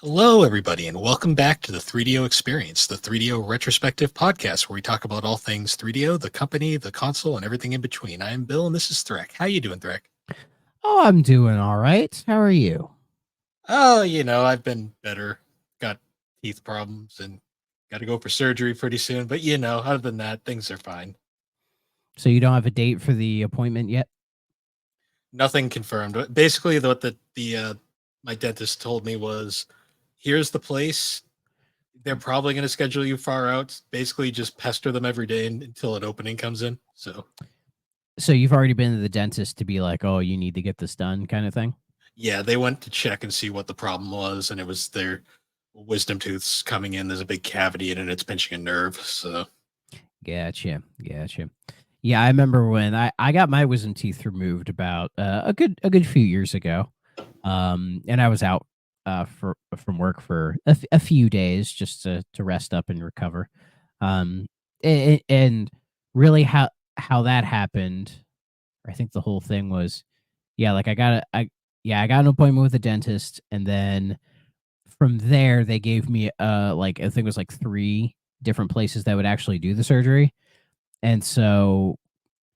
Hello, everybody, and welcome back to the 3DO Experience, the 3DO retrospective podcast where we talk about all things 3DO, the company, the console, and everything in between. I am Bill, and this is Threk. How you doing, Threk? Oh, I'm doing all right. How are you? Oh, I've been better. Got teeth problems and got to go for surgery pretty soon. But other than that, things are fine. So you don't have a date for the appointment yet? Nothing confirmed. Basically, what the my dentist told me was, here's the place. They're probably going to schedule you far out. Basically, just pester them every day until an opening comes in. So you've already been to the dentist to be like, "Oh, you need to get this done," kind of thing? Yeah, they went to check and see what the problem was, and it was their wisdom tooths coming in. There's a big cavity in it, and it's pinching a nerve. So, Gotcha. Yeah, I remember when I got my wisdom teeth removed about a good few years ago. And I was out from work for a few days just to rest up and recover. Um and really how that happened, I think the whole thing was, yeah, like I got an appointment with a dentist, and then from there they gave me like I think it was like three different places that would actually do the surgery. And so,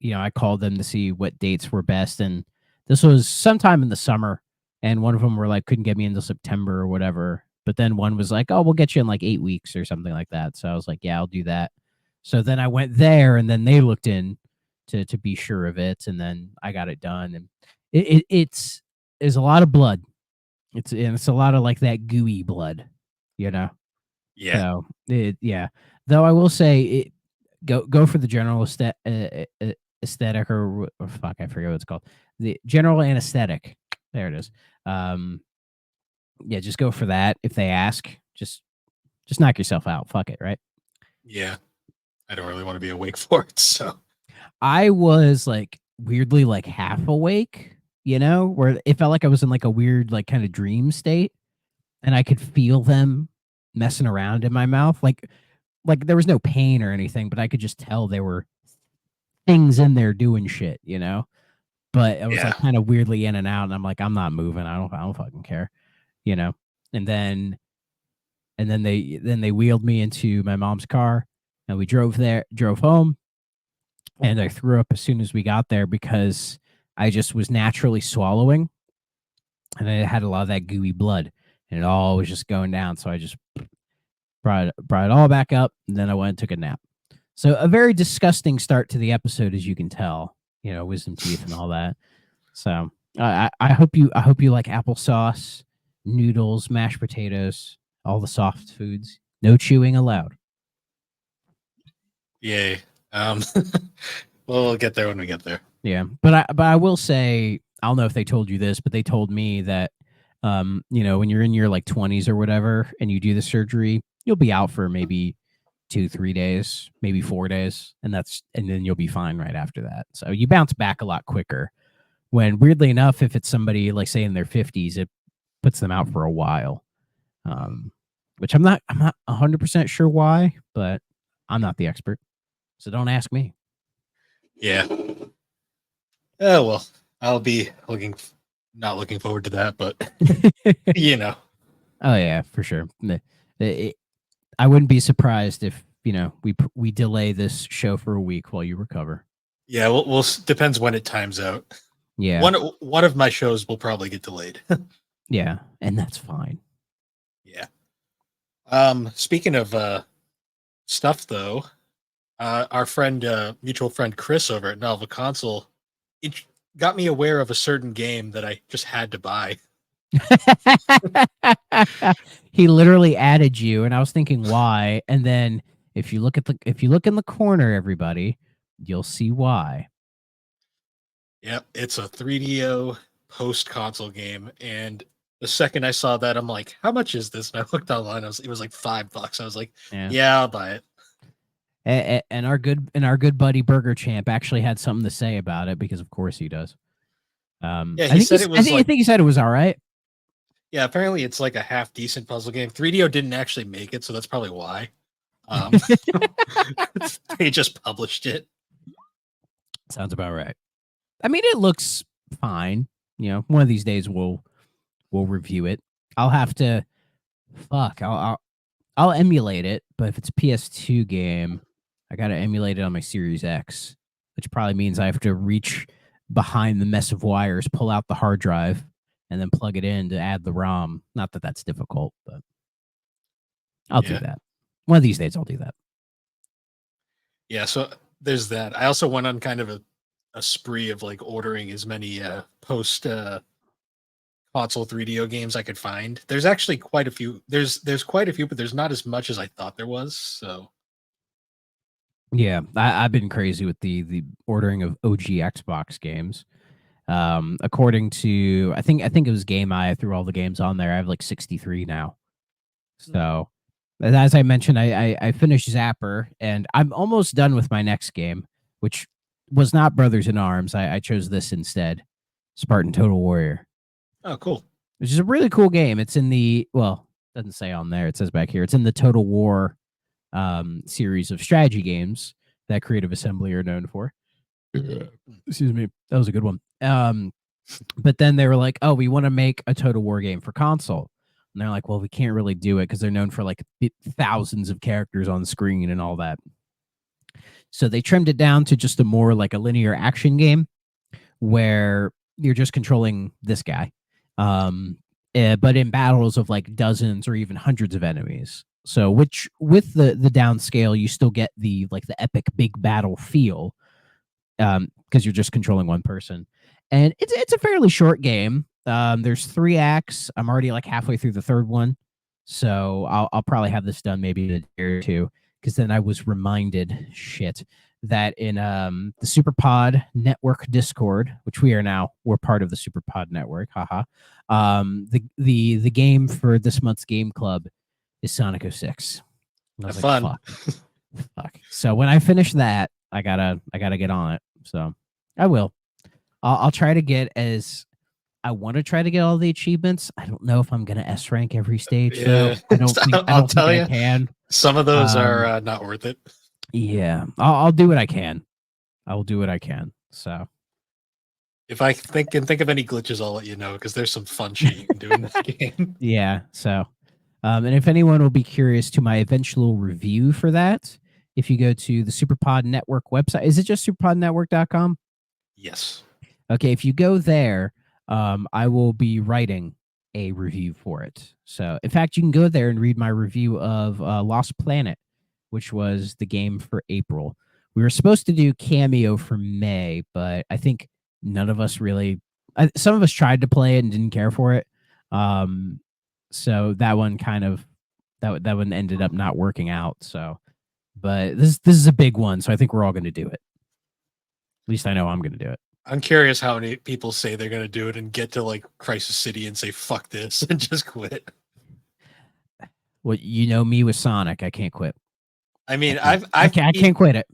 I called them to see what dates were best, and this was sometime in the summer, and one of them were like couldn't get me until September or whatever. But then one was like, "Oh, we'll get you in like 8 weeks or something like that." So I was like, "Yeah, I'll do that." So then I went there, and then they looked in to be sure of it, and then I got it done. And it's a lot of blood. It's a lot of like that gooey blood, you know. yeah, So yeah. Though I will say it, go for the general aesthetic, or fuck, I forget what it's called. The general anesthetic. There it is. Um, yeah, just go for that. If they ask, just knock yourself out. Fuck it, right? yeah. I don't really want to be awake for it. So, I was like weirdly like half awake, where it felt like I was in like a weird like kind of dream state, and I could feel them messing around in my mouth. Like there was no pain or anything, but I could just tell there were things in there doing shit. But I was yeah, like kind of weirdly in and out, and I'm like, I'm not moving. I don't fucking care, you know. And then they wheeled me into my mom's car, and we drove home, and I threw up as soon as we got there because I just was naturally swallowing, and I had a lot of that gooey blood, and it all was just going down. So I just brought it all back up, and then I went and took a nap. So a very disgusting start to the episode, as you can tell. Wisdom teeth and all that. So I hope you like applesauce, noodles, mashed potatoes, all the soft foods. No chewing allowed. yay. Um, well, we'll get there when we get there. Yeah, but I will say, I don't know if they told you this, but they told me that when you're in your like 20s or whatever and you do the surgery, you'll be out for maybe 2-3 days, maybe 4 days, and then you'll be fine right after that. So you bounce back a lot quicker. When weirdly enough, if it's somebody like say in their 50s, it puts them out for a while. Um, which I'm not 100% sure why, but I'm not the expert, so don't ask me. Yeah. Oh well, I'll be not looking forward to that, but you know, Oh yeah, for sure. I wouldn't be surprised if we delay this show for a week while you recover. yeah. We'll depends when it times out. Yeah, One of my shows will probably get delayed. yeah, and that's fine. Yeah. Speaking of stuff though, our friend, mutual friend Chris over at Nova Console, it got me aware of a certain game that I just had to buy. He literally added you, and I was thinking why. And then if you look in the corner, everybody, you'll see why. Yep, it's a 3DO post console game, and the second I saw that, I'm like, "How much is this?" And I looked online. It was like $5. I was like, Yeah. "Yeah, I'll buy it." And our good buddy Burger Champ actually had something to say about it, because of course he does. Yeah, I he think said he's it I was think I like, think he said it was all right. yeah. Apparently, it's like a half decent puzzle game. 3DO didn't actually make it, so that's probably why. Um, they just published it. Sounds about right. I mean, it looks fine. One of these days we'll review it. I'll have to. Fuck, I'll emulate it, but if it's a PS2 game, I gotta emulate it on my Series X, which probably means I have to reach behind the mess of wires, pull out the hard drive, and then plug it in to add the ROM. Not that that's difficult, but I'll do Yeah. that. One of these days, I'll do that. Yeah, so there's that. I also went on kind of a spree of like ordering as many post console 3DO games I could find. There's actually quite a few. There's quite a few, but there's not as much as I thought there was. So Yeah, I've been crazy with the ordering of OG Xbox games. According to I think it was Game Eye, I threw all the games on there. I have like 63 now. So, and as I mentioned, I finished Zapper, and I'm almost done with my next game, which was not Brothers in Arms. I chose this instead, Spartan Total Warrior, oh cool. which is a really cool game. It's in the doesn't say on there. It says back here. It's in the Total War series of strategy games that Creative Assembly are known for. Excuse me, that was a good one. But then they were like, "Oh, we want to make a Total War game for console." And they're like, "Well, we can't really do it because they're known for like thousands of characters on screen and all that." So they trimmed it down to just a more like a linear action game where you're just controlling this guy, but in battles of like dozens or even hundreds of enemies. So, which with the downscale, you still get the like the epic big battle feel, because you're just controlling one person, and it's a fairly short game. There's 3 acts. I'm already like halfway through the third one, so I'll probably have this done maybe in a day or two. Because then I was reminded, shit, that in the SuperPod Network Discord, which we're part of the SuperPod Network, haha. The game for this month's game club is Sonic 06. And I Have was like, fun. fuck. So when I finish that, I gotta get on it. So I will. I'll try to get as I want to try to get all the achievements. I don't know if I'm gonna S rank every stage though. Yeah, I don't think I'll tell I you, can. some of those are Um, not worth it. yeah, I'll do what I can. I will do what I can. So If I can think of any glitches, I'll let you know because there's some fun shit you can do in that game. yeah. So and if anyone will be curious to my eventual review for that, if you go to the SuperPod Network website, is it just superpodnetwork.com? Yes. Okay, if you go there, I will be writing a review for it. So, in fact, you can go there and read my review of Lost Planet, which was the game for April. We were supposed to do Cameo for May, but I think none of us really. Some of us tried to play it and didn't care for it. So that one kind of that one ended up not working out. So, but this is a big one, so I think we're all going to do it. At least I know I'm going to do it. I'm curious how many people say they're going to do it and get to like Crisis City and say, fuck this and just quit. Well, you know me with Sonic, I can't quit. I mean, I can't quit it.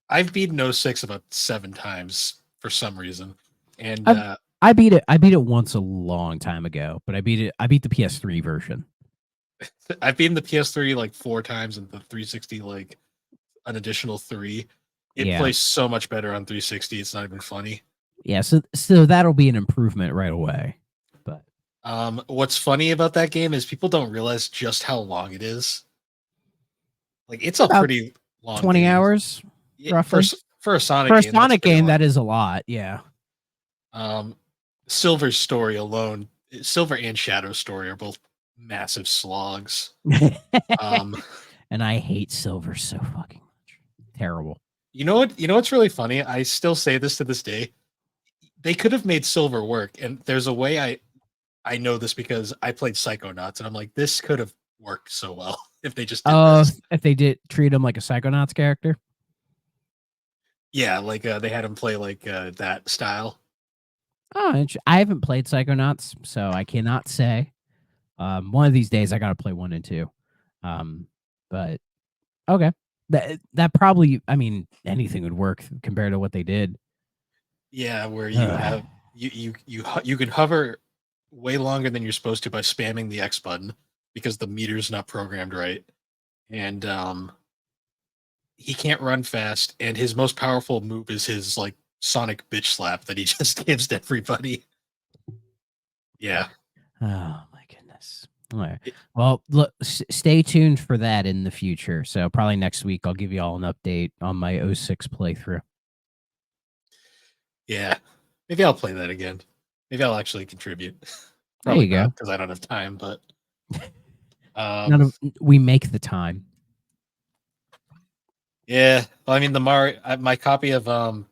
I've beaten 06 about 7 times for some reason. And I beat it. I beat it once a long time ago, but I beat it. I beat the PS3 version. I've beaten the PS3 like 4 times and the 360 like an additional 3. It plays so much better on 360. It's not even funny. Yeah, so that'll be an improvement right away. But what's funny about that game is people don't realize just how long it is. Like it's a pretty long 20 game. hours roughly. For a Sonic game, that is a lot. Yeah. Silver's story alone, Silver and Shadow's story are both massive slogs. And I hate Silver so fucking much. Terrible. You know what? You know what's really funny? I still say this to this day. They could have made Silver work, and there's a way I know this because I played Psychonauts, and I'm like, this could have worked so well if they just did this. If they did treat him like a Psychonauts character. Yeah, like they had him play like that style. Oh, I haven't played Psychonauts, so I cannot say. One of these days I gotta play 1 and 2. But okay. That probably, I mean, anything would work compared to what they did. Yeah, where you have you can hover way longer than you're supposed to by spamming the X button because the meter's not programmed right. And he can't run fast, and his most powerful move is his like Sonic bitch slap that he just gives to everybody. Yeah. Oh my goodness. All right. It- Well, look, stay tuned for that in the future. So probably next week I'll give you all an update on my '06 playthrough. yeah, maybe I'll play that again. Maybe I'll actually contribute. There Probably you not go. because I don't have time. But None um, of we make the time. yeah. Well, I mean, the Mario, my copy of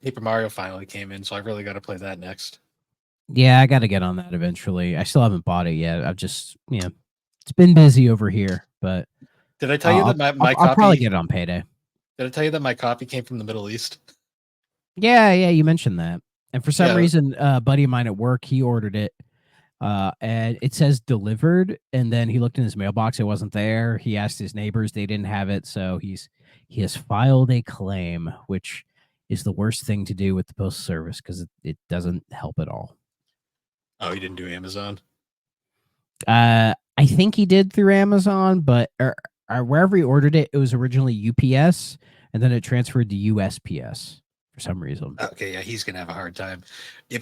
Paper Mario finally came in, so I really got to play that next. Yeah, I got to get on that eventually. I still haven't bought it yet. I've just, it's been busy over here, but Did I tell you that my I'll probably copy? get it on payday. Did I tell you that my copy came from the Middle East? Yeah, yeah, you mentioned that. And for some Yeah. reason, a buddy of mine at work, he ordered it, and it says delivered. And then he looked in his mailbox, it wasn't there. He asked his neighbors, they didn't have it, so he has filed a claim, which is the worst thing to do with the postal service because it doesn't help at all. Oh, you didn't do Amazon? I think he did through Amazon, but wherever he ordered it, it was originally UPS, and then it transferred to USPS for some reason. Okay, yeah, he's gonna have a hard time. Yeah,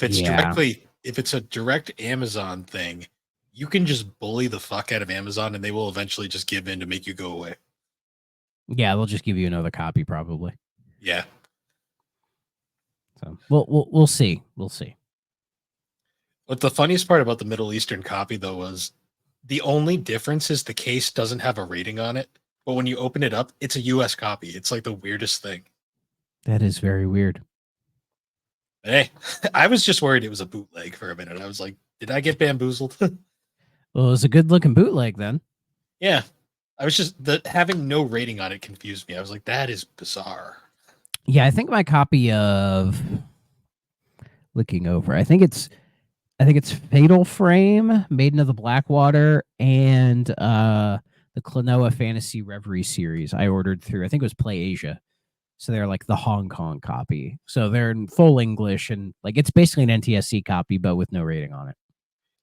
If it's a direct Amazon thing, you can just bully the fuck out of Amazon, and they will eventually just give in to make you go away. yeah, they'll just give you another copy probably. Yeah. So we'll see. We'll see. But the funniest part about the Middle Eastern copy though was the only difference is the case doesn't have a rating on it, but when you open it up, it's a US copy. It's like the weirdest thing. That is very weird. Hey, I was just worried it was a bootleg for a minute. I was like, did I get bamboozled? Well, it was a good looking bootleg then. Yeah. I was just the having no rating on it confused me. I was like, that is bizarre. Yeah, I think my copy of looking over. I think it's Fatal Frame, Maiden of the Blackwater, and the Klonoa Fantasy Reverie series I ordered through. I think it was Play Asia. So they're like the Hong Kong copy. So they're in full English and like it's basically an NTSC copy, but with no rating on it.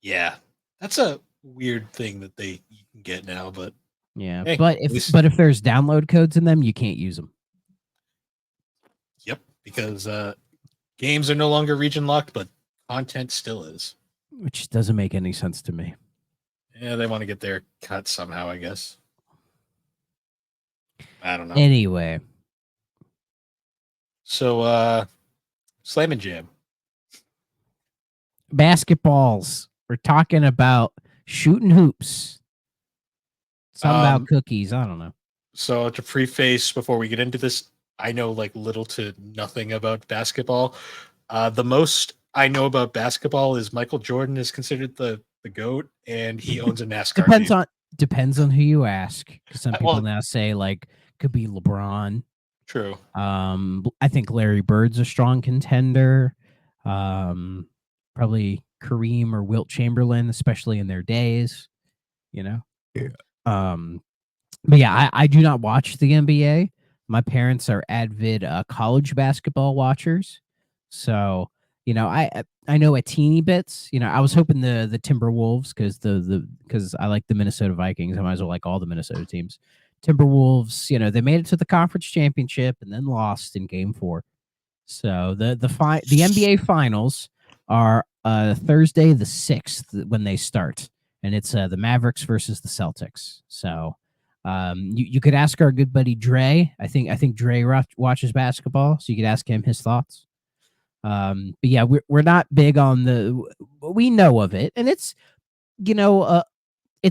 Yeah. That's a weird thing that you can get now, but Yeah, hey, but at if least but if there's download codes in them, you can't use them. yep, because games are no longer region locked, but content still is. Which doesn't make any sense to me. Yeah, they want to get their cut somehow, I guess. I don't know. Anyway, So Slam and Jam. basketballs. We're talking about shooting hoops. Something about Um cookies. I don't know. so to preface before we get into this, I know like little to nothing about basketball. The most I know about basketball is Michael Jordan is considered the GOAT and he owns a NASCAR Depends team. on depends on who you ask. 'Cause some people Well, now say like could be LeBron. true. I think Larry Bird's a strong contender. Um, Probably Kareem or Wilt Chamberlain, especially in their days. You know. Yeah. Um, but yeah, I do not watch the NBA. My parents are avid college basketball watchers, so I know a teeny bits. I was hoping the Timberwolves because I like the Minnesota Vikings. I might as well like all the Minnesota teams. Timberwolves, they made it to the conference championship and then lost in Game 4. So the NBA finals are Thursday the 6th when they start, and it's the Mavericks versus the Celtics. So you could ask our good buddy Dre. I think Dre watches basketball, so you could ask him his thoughts. But yeah, we're not big on we know of it, and it's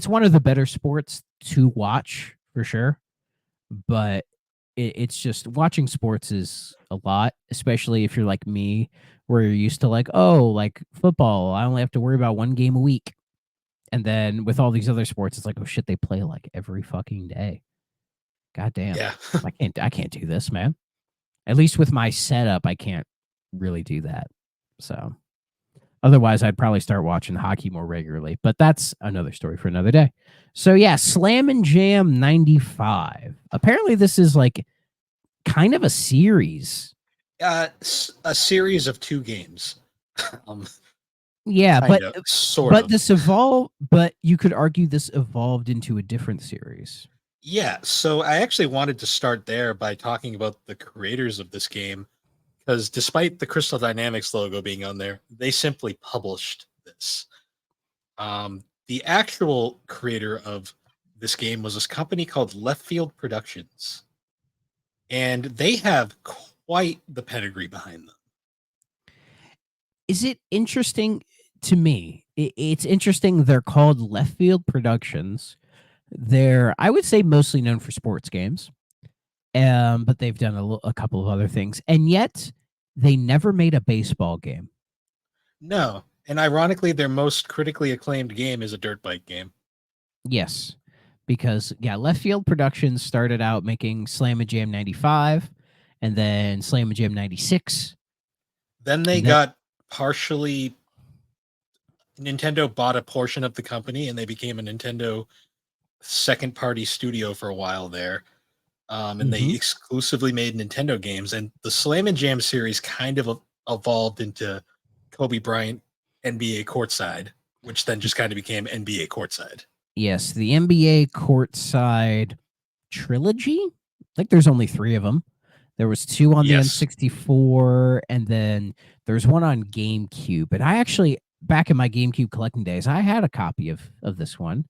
one of the better sports to watch for sure. But it's just watching sports is a lot, especially if you're like me, where you're used to like, oh, like football, I only have to worry about one game a week. And then with all these other sports, it's like, oh shit, they play like every fucking day. God damn. Yeah. I can't do this, man. At least with my setup, I can't really do that. So otherwise I'd probably start watching hockey more regularly, but that's another story for another day. So yeah, Slam and Jam 95. Apparently this is like kind of a series. A series of two games. um, Yeah, kind but of, sort but of. this evolved, but you could argue this evolved into a different series. Yeah, so I actually wanted to start there by talking about the creators of this game because despite the Crystal Dynamics logo being on there, they simply published this. the actual creator of this game was this company called Left Field Productions, and they have quite the pedigree behind them. Is it interesting to me? It's interesting. They're called Left Field Productions. They're, I would say, mostly known for sports games, but they've done a couple of other things, and yet they never made a baseball game. No, and ironically, their most critically acclaimed game is a dirt bike game. Yes, because Left Field Productions started out making Slam and Jam 95, and then Slam and Jam 96. Then they got partially. Nintendo bought a portion of the company, and they became a Nintendo second-party studio for a while there. And they exclusively made Nintendo games, and the Slam and Jam series kind of evolved into Kobe Bryant NBA Courtside, which then just kind of became NBA Courtside. Yes, the NBA Courtside trilogy. I think there's only 3 of them. There was 2 on the N64, and then there's one on GameCube. And I actually, back in my GameCube collecting days, I had a copy of this one.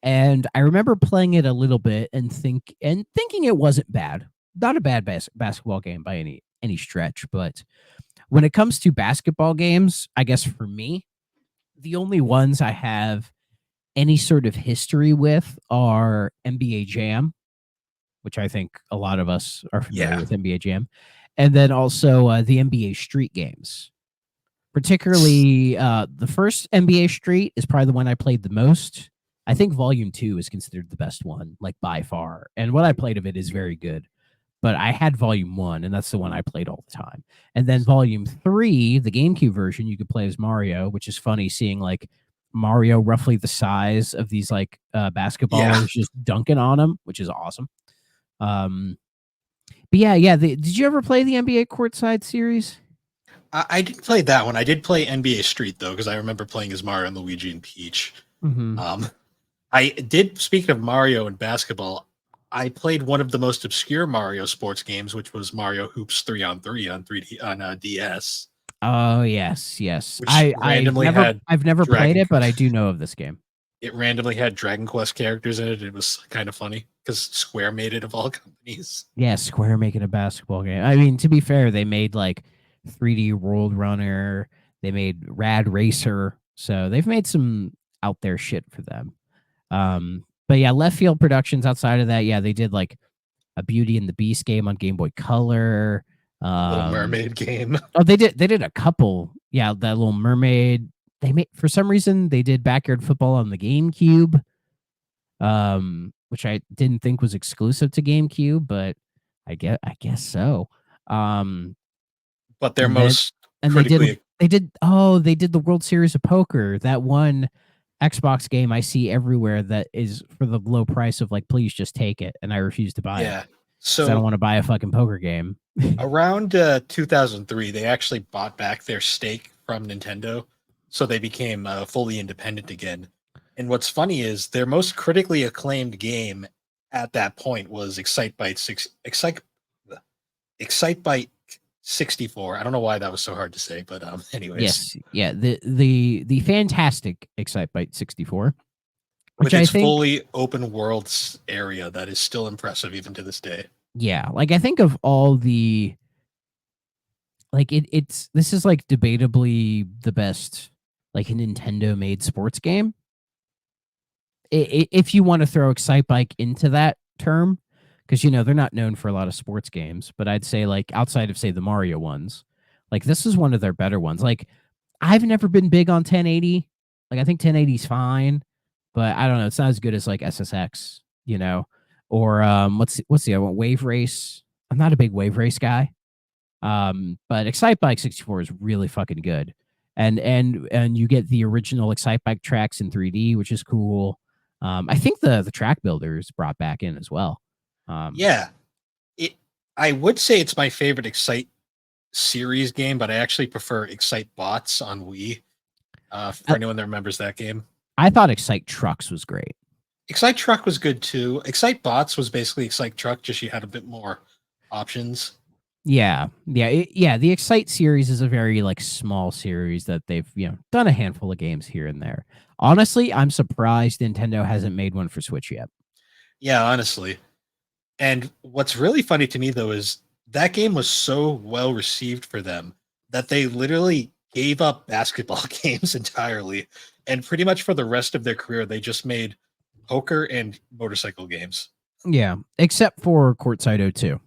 And I remember playing it a little bit and thinking it wasn't bad. Not a bad basketball game by any stretch, but when it comes to basketball games, I guess for me, the only ones I have any sort of history with are NBA Jam, which I think a lot of us are familiar with NBA Jam, and then also the NBA Street games. Particularly, the first NBA Street is probably the one I played the most. I think Volume 2 is considered the best one, like by far. And what I played of it is very good. But I had Volume 1, and that's the one I played all the time. And then Volume 3, the GameCube version, you could play as Mario, which is funny seeing like Mario roughly the size of these like basketballers just dunking on them, which is awesome. But did you ever play the NBA Courtside series? I didn't play that one. I did play NBA Street though, because I remember playing as Mario and Luigi and Peach. I did. Speaking of Mario and basketball, I played one of the most obscure Mario sports games, which was Mario Hoops 3-on-3 on 3D on DS. Oh yes. I've never played it, but I do know of this game. It randomly had Dragon Quest characters in it. It was kind of funny because Square made it of all companies. Yeah, Square making a basketball game. I mean, to be fair, they made like 3D World Runner. They made Rad Racer. So they've made some out there shit for them. But yeah, Left Field Productions outside of that, they did like a Beauty and the Beast game on Game Boy Color. Little Mermaid game. Oh, they did a couple. Yeah, that Little Mermaid. They made, for some reason, they did Backyard Football on the GameCube, which I didn't think was exclusive to GameCube, but I guess so. But they're most critically... they did the World Series of Poker, that one Xbox game I see everywhere that is for the low price of like, please just take it, and I refuse to buy it. So I don't want to buy a fucking poker game. Around 2003, they actually bought back their stake from Nintendo, so they became fully independent again. And what's funny is their most critically acclaimed game at that point was Excitebike 64. I don't know why that was so hard to say, but anyways. Yes, yeah, the fantastic Excitebike 64, which I think fully open world area that is still impressive even to this day. Yeah, like I think of all the like this is like debatably the best like a Nintendo made sports game. If you want to throw Excitebike into that term, because they're not known for a lot of sports games, but I'd say like outside of say the Mario ones, like this is one of their better ones. Like I've never been big on 1080. Like I think 1080 is fine, but I don't know, it's not as good as like SSX, or what's the other one? Wave Race. I'm not a big Wave Race guy. But Excitebike 64 is really fucking good. And you get the original Excitebike tracks in 3D, which is cool. I think the track builders brought back in as well. I would say it's my favorite Excite series game, but I actually prefer Excite Bots on Wii. For anyone that remembers that game. I thought Excite Trucks was great. Excite Truck was good too. Excite Bots was basically Excite Truck, just you had a bit more options. Yeah. The Excite series is a very like small series that they've done a handful of games here and there. Honestly, I'm surprised Nintendo hasn't made one for Switch yet. Yeah, honestly. And what's really funny to me though is that game was so well received for them that they literally gave up basketball games entirely. And pretty much for the rest of their career, they just made poker and motorcycle games. Yeah, except for Courtside 02,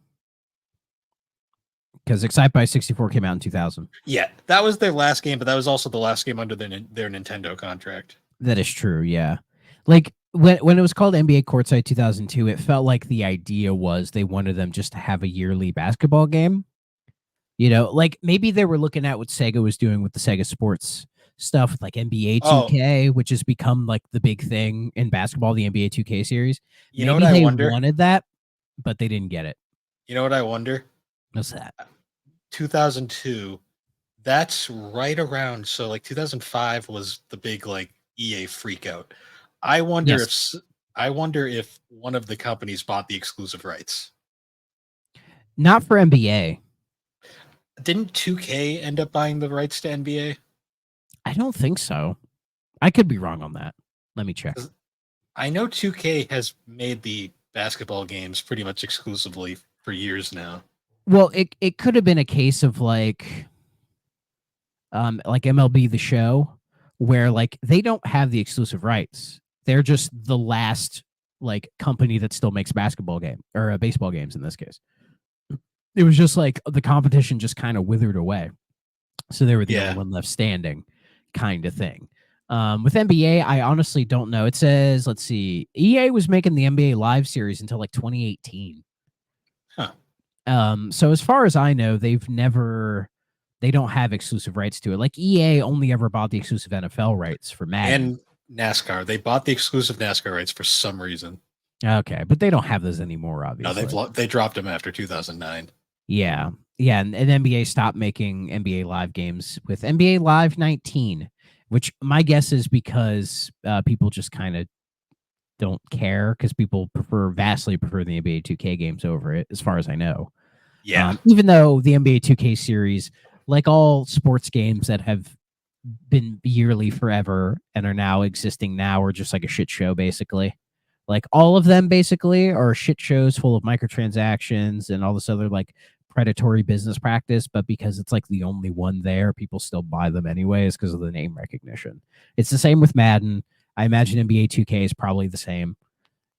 because Excite by 64 came out in 2000. Yeah, that was their last game, but that was also the last game under their Nintendo contract. That is true. Yeah, like when it was called NBA Courtside 2002, it felt like the idea was they wanted them just to have a yearly basketball game. Like maybe they were looking at what Sega was doing with the Sega Sports stuff, with like NBA Oh, 2K, which has become like the big thing in basketball, the NBA 2K series. you know what Maybe I they wonder? wanted that, but they didn't get it. You know what I wonder? What's that? 2002. That's right around. So like 2005 was the big like EA freak out. I wonder Yes. if I wonder if one of the companies bought the exclusive rights. Not for NBA. Didn't 2K end up buying the rights to NBA? I don't think so. I could be wrong on that. Let me check. I know 2K has made the basketball games pretty much exclusively for years now. Well, it could have been a case of like MLB The Show, where like they don't have the exclusive rights. They're just the last like company that still makes basketball game or baseball games in this case. It was just like the competition just kind of withered away. So they were the only Yeah. one left standing, kind of thing. With NBA, I honestly don't know. It says, let's see, EA was making the NBA Live series until like 2018. Huh. So as far as I know, they don't have exclusive rights to it. Like EA only ever bought the exclusive NFL rights for Madden. And NASCAR. They bought the exclusive NASCAR rights for some reason. Okay, but they don't have those anymore, No, obviously. they dropped them after 2009. Yeah. Yeah, and NBA stopped making NBA Live games with NBA Live 19, which my guess is because people just kind of don't care because people vastly prefer the NBA 2K games over it, as far as I know. Yeah. Even though the NBA 2K series, like all sports games that have been yearly forever and are now existing now, are just like a shit show, basically. Like all of them basically are shit shows full of microtransactions and all this other like predatory business practice, but because it's like the only one there, people still buy them anyways because of the name recognition. It's the same with Madden. I imagine NBA 2K is probably the same.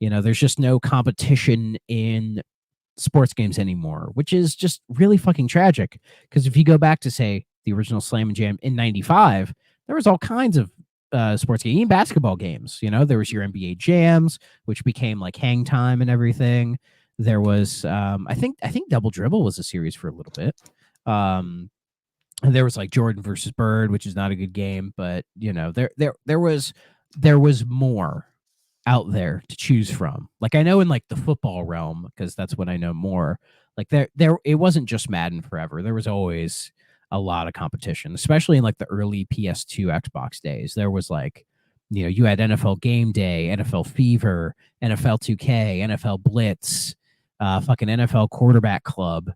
There's just no competition in sports games anymore, which is just really fucking tragic. Because if you go back to say the original Slam and Jam in '95, there was all kinds of sports games, even basketball games. There was your NBA Jams, which became like Hang Time and everything. There was, I think Double Dribble was a series for a little bit. And there was like Jordan versus Bird, which is not a good game, but there was more out there to choose from. Like I know in like the football realm, because that's what I know more. Like there it wasn't just Madden forever. There was always a lot of competition, especially in like the early PS2 Xbox days. There was like, you had NFL Game Day, NFL Fever, NFL 2K, NFL Blitz, fucking NFL Quarterback Club,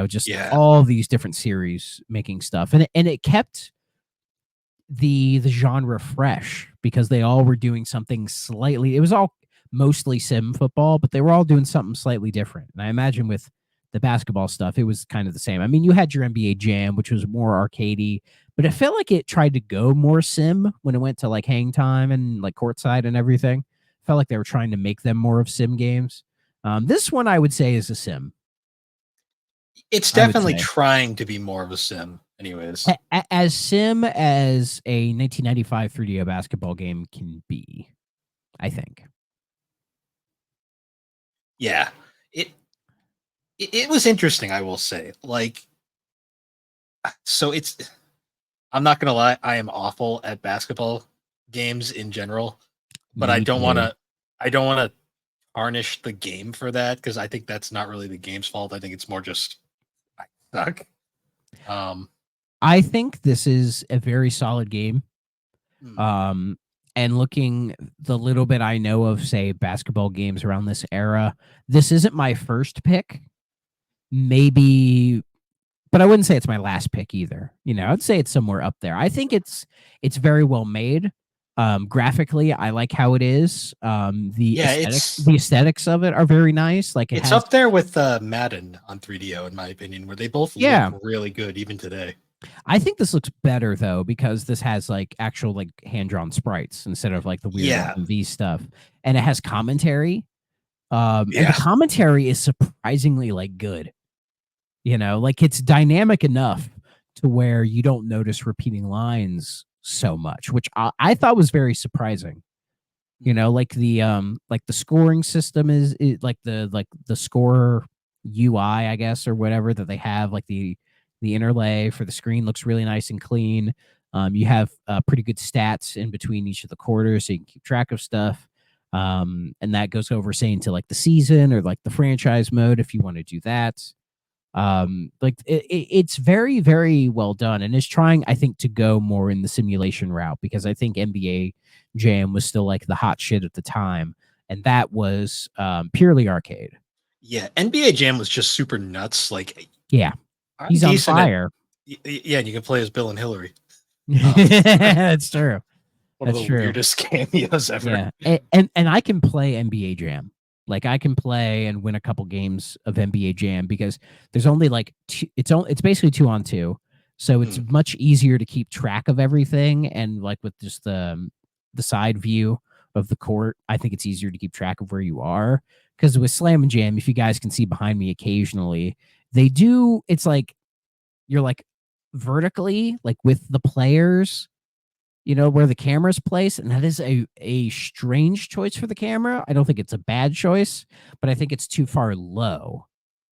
just Yeah. all these different series making stuff. And it kept the genre fresh because they all were doing something slightly. It was all mostly sim football, but they were all doing something slightly different. And I imagine with the basketball stuff, it was kind of the same. I mean, you had your NBA Jam, which was more arcadey, but it felt like it tried to go more sim when it went to like Hang Time and like Courtside and everything. Felt like they were trying to make them more of sim games. This one I would say is a sim. It's I would definitely say trying to be more of a sim, anyways. as sim as a 1995 3DO basketball game can be, I think. Yeah. It it was interesting, I will say. Like so it's I'm not gonna lie, I am awful at basketball games in general, but Me too. I don't wanna tarnish the game for that because I think that's not really the game's fault. I think it's more just I suck. Um I think this is a very solid game. hmm, Um, and looking the little bit I know of, say, basketball games around this era, this isn't my first pick. maybe, but I wouldn't say it's my last pick either. I'd say it's somewhere up there. I think it's very well made. Graphically, I like how it is. The Yeah, aesthetics of it are very nice. Like it it's has, up there with Madden on 3DO in my opinion, where they both look yeah. really good even today. I think this looks better though because this has like actual like hand drawn sprites instead of like the weird Yeah, FMV stuff, and it has commentary. And the yeah, commentary is surprisingly like good. Like it's dynamic enough to where you don't notice repeating lines so much, which I thought was very surprising. Like the scoring system is like the score UI, I guess, or whatever that they have, like the interlay for the screen looks really nice and clean. You have pretty good stats in between each of the quarters, so you can keep track of stuff. And that goes over saying to like the season or like the franchise mode if you want to do that. Like it's very very well done, and it's trying, I think, to go more in the simulation route because I think NBA Jam was still like the hot shit at the time, and that was purely arcade. yeah. NBA Jam was just super nuts. Like Yeah, I'm he's on decent at fire. yeah, and you can play as Bill and Hillary. Um, That's true. one of That's the true. weirdest cameos ever. Yeah, and I can play NBA Jam. Like I can play and win a couple games of NBA Jam because there's only like two, it's basically 2-on-2, so it's Hmm. much easier to keep track of everything. And like with just the side view of the court, I think it's easier to keep track of where you are. Because with Slam and Jam, if you guys can see behind me occasionally, they do. It's like you're like vertically, like with the players, where the camera's placed, and that is a strange choice for the camera. I don't think it's a bad choice, but I think it's too far low.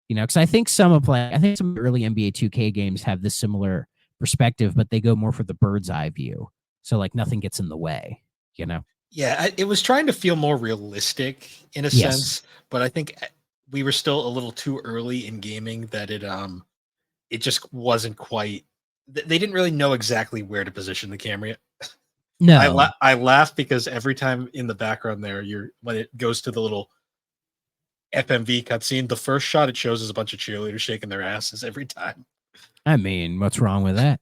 Because I think some early NBA 2K games have this similar perspective, but they go more for the bird's eye view, so like nothing gets in the way. You know? Yeah, it was trying to feel more realistic in a Yes. sense, but I think we were still a little too early in gaming that it just wasn't quite. They didn't really know exactly where to position the camera. No. I laugh because every time in the background there, you're when it goes to the little FMV cutscene, the first shot it shows is a bunch of cheerleaders shaking their asses every time. I mean, what's wrong with that?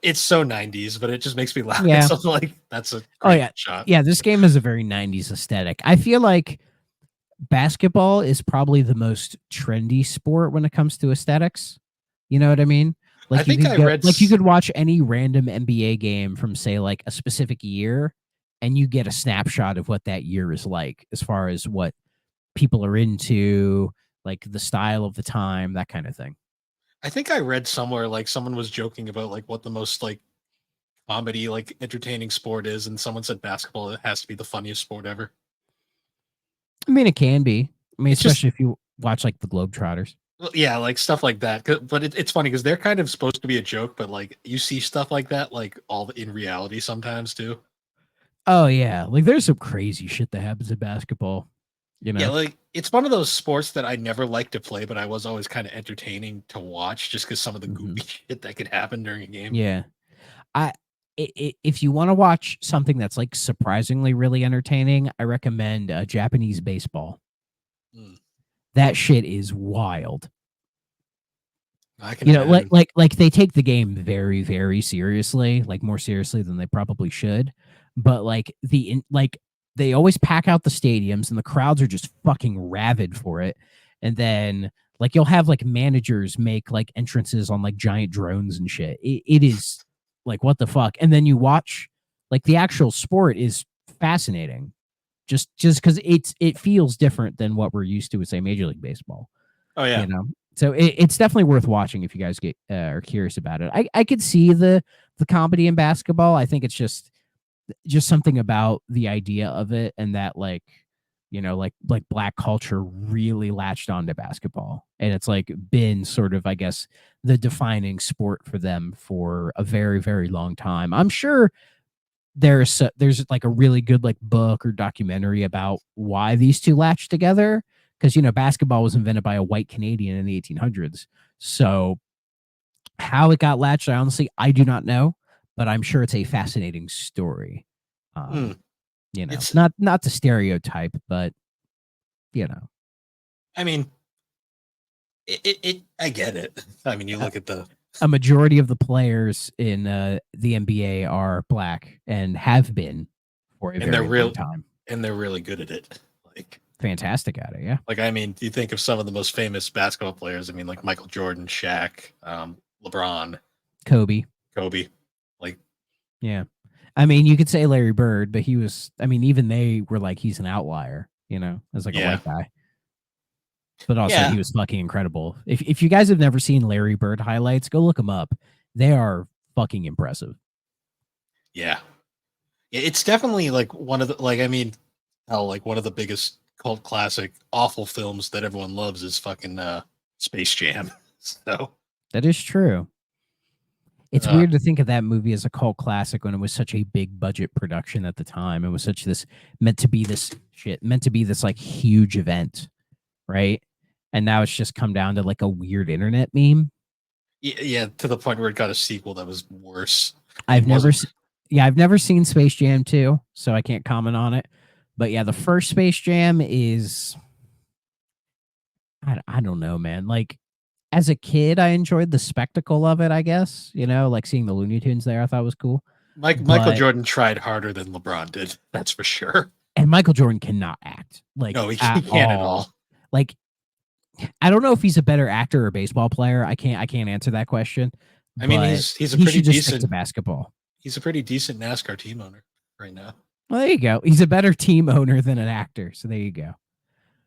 It's so 90s, but it just makes me laugh. It's Yeah. something like that's a Oh great yeah. shot. Yeah. This game is a very 90s aesthetic. I feel like basketball is probably the most trendy sport when it comes to aesthetics. You know what I mean? I Like think I read you could watch any random NBA game from say like a specific year and you get a snapshot of what that year is like as far as what people are into, like the style of the time, that kind of thing. I think I read somewhere like someone was joking about like what the most like comedy like entertaining sport is, and someone said basketball. It has to be the funniest sport ever. I mean, it can be. I mean, It's just especially if you watch like the Globetrotters. well, yeah, like stuff like that. But it's funny because they're kind of supposed to be a joke, but like you see stuff like that like all in reality sometimes too. Oh yeah, like there's some crazy shit that happens in basketball. You Yeah, know? like it's one of those sports that I never liked to play, but I was always kind of entertaining to watch just because some of the Hmm. goofy shit that could happen during a game. Yeah. If you want to watch something that's like surprisingly really entertaining, I recommend Japanese baseball. Mm, That shit is wild. I can imagine. Like they take the game very very seriously, like more seriously than they probably should. But like they always pack out the stadiums and the crowds are just fucking rabid for it. And then like you'll have like managers make like entrances on like giant drones and shit. It is like what the fuck. And then you watch like the actual sport is fascinating. Just because it feels different than what we're used to with say Major League Baseball. Oh yeah, you know so it's definitely worth watching if you guys get are curious about it. I could see the comedy in basketball. I think it's just something about the idea of it, and that like black culture really latched onto basketball, and it's like been sort of, I guess, the defining sport for them for a very very long time. I'm sure there's like a really good like book or documentary about why these two latched together, because basketball was invented by a white Canadian in the 1800s. So how it got latched, I do not know, but I'm sure it's a fascinating story. mm. um It's. not the stereotype, but you know I mean, I get it. I mean, you look at the A majority of the players in the NBA are black and have been for a and they're very long real time. and they're really good at it. Fantastic at it, yeah. Like I mean, you think of some of the most famous basketball players. I mean, like Michael Jordan, Shaq, LeBron, Kobe, Kobe. Like, yeah. I mean, you could say Larry Bird, but he was. I mean, even they were like, he's an outlier, as like a yeah, white guy. But also, yeah, he was fucking incredible. If you guys have never seen Larry Bird highlights, go look them up. They are fucking impressive. yeah. It's definitely like one of the like. I mean, hell, like one of the biggest cult classic awful films that everyone loves is fucking Space Jam. So, That is true. It's uh, weird to think of that movie as a cult classic when it was such a big budget production at the time. It was such this meant to be this like huge event, right? And now it's just come down to like a weird internet meme. yeah, to the point where it got a sequel that was worse. Like, I've never, wasn't se- yeah, I've never seen Space Jam 2, so I can't comment on it. But yeah, the first Space Jam is, I don't know, man. Like as a kid, I enjoyed the spectacle of it. I guess like seeing the Looney Tunes there, I thought was cool. Michael But Jordan tried harder than LeBron did. That's for sure. and Michael Jordan cannot act like No, he at can't at all. all. Like I don't know if he's a better actor or baseball player. I can't answer that question. I mean, But he's a he pretty should just stick to decent basketball. he's a pretty decent NASCAR team owner right now. Well, there you go. He's a better team owner than an actor. So there you go.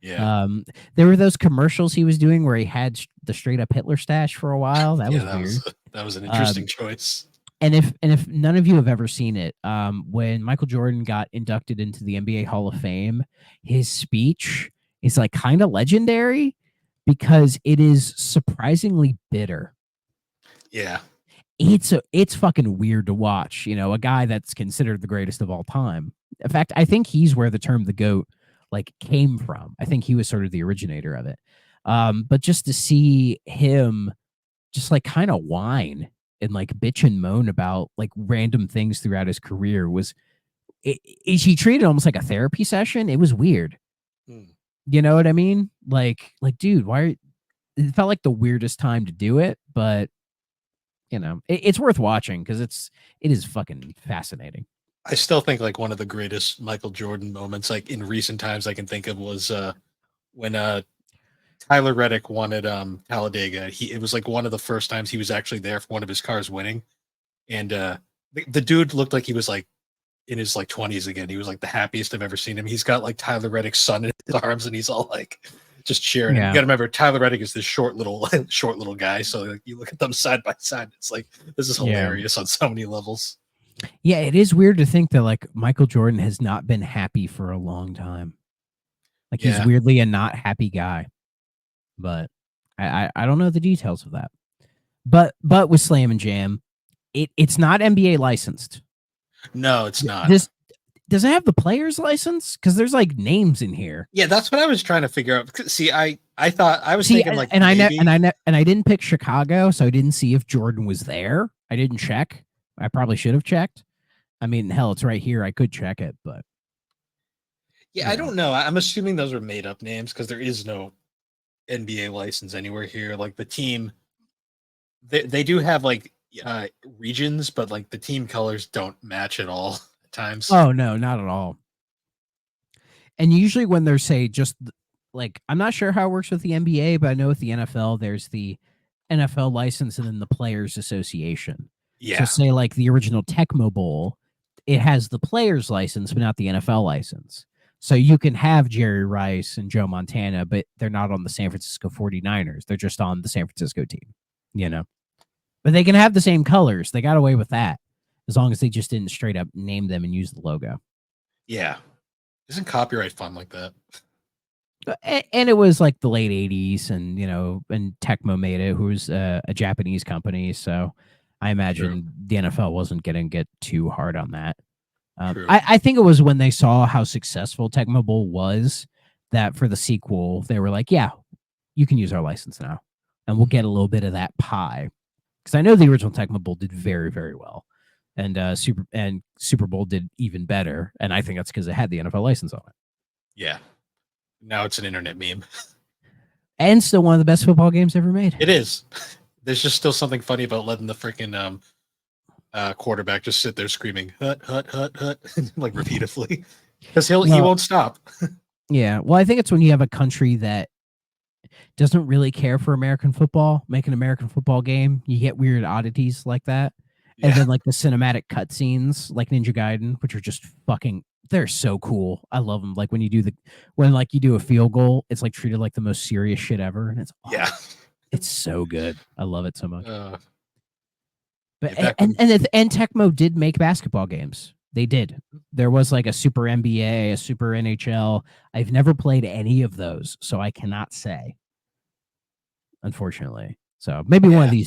Yeah, There were those commercials he was doing where he had the straight up Hitler stash for a while. That yeah, was weird. that was an interesting choice. And if none of you have ever seen it, when Michael Jordan got inducted into the NBA Hall of Fame, his speech is like kind of legendary because it is surprisingly bitter. Yeah, It's fucking weird to watch, a guy that's considered the greatest of all time. In fact, I think he's where the term the GOAT like came from. I think he was sort of the originator of it. But just to see him just like kind of whine and like bitch and moan about like random things throughout his career he treated it almost like a therapy session. It was weird. Hmm. You know what I mean? Like, dude, it felt like the weirdest time to do it, but it's worth watching because it is fucking fascinating. I still think like one of the greatest Michael Jordan moments, like in recent times, I can think of was when Tyler Reddick won at Talladega. It was like one of the first times he was actually there for one of his cars winning, and the dude looked like he was like in his like 20s again. He was like the happiest I've ever seen him. He's got like Tyler Reddick's son in his arms, and he's all like just cheering. Yeah. You got to remember Tyler Reddick is this short little guy. So like, you look at them side by side. It's like this is hilarious on so many levels. Yeah, it is weird to think that like Michael Jordan has not been happy for a long time. Like he's weirdly a not happy guy. But I don't know the details of that. But with Slam and Jam, it's not NBA licensed. No, it's not. Does it have the player's license? Because there's like names in here. Yeah, that's what I was trying to figure out. See, I thought I was thinking like, and I didn't pick Chicago, so I didn't see if Jordan was there. I didn't check. I probably should have checked. I mean, hell, it's right here. I could check it, but yeah, I don't know. I'm assuming those are made up names because there is no NBA license anywhere here. Like the team, they do have like regions, but like the team colors don't match at all at times. Oh no, not at all. And usually when they're say just like I'm not sure how it works with the NBA, but I know with the NFL there's the NFL license and then the Players Association. Yeah. So say like the original Tecmo Bowl, it has the player's license but not the NFL license. So you can have Jerry Rice and Joe Montana, but they're not on the San Francisco 49ers. They're just on the San Francisco team, But they can have the same colors. They got away with that as long as they just didn't straight up name them and use the logo. Yeah. Isn't copyright fun like that? And it was like the late 80s and, and Tecmo made it, who's a Japanese company. So I imagine the NFL wasn't going to get too hard on that. I think it was when they saw how successful Tecmo Bowl was that for the sequel, they were like, yeah, you can use our license now. And we'll get a little bit of that pie. Because I know the original Tecmo Bowl did very, very well. And Super Bowl did even better. And I think that's because it had the NFL license on it. Yeah. Now it's an internet meme. and still one of the best football games ever made. It is. There's just still something funny about letting the freaking quarterback just sit there screaming "hut hut hut hut" like repeatedly because he Well, won't stop. Yeah, well, I think it's when you have a country that doesn't really care for American football, make an American football game, you get weird oddities like that. And Yeah, then like the cinematic cutscenes like Ninja Gaiden, which are just fucking they're so cool. I love them. Like when you do a field goal, it's like treated like the most serious shit ever. And it's awesome. yeah. It's so good. I love it so much. Yeah, But back when and Tecmo did make basketball games. They did. There was like a Super NBA, a Super NHL. I've never played any of those, so I cannot say, unfortunately. So maybe one of Yeah.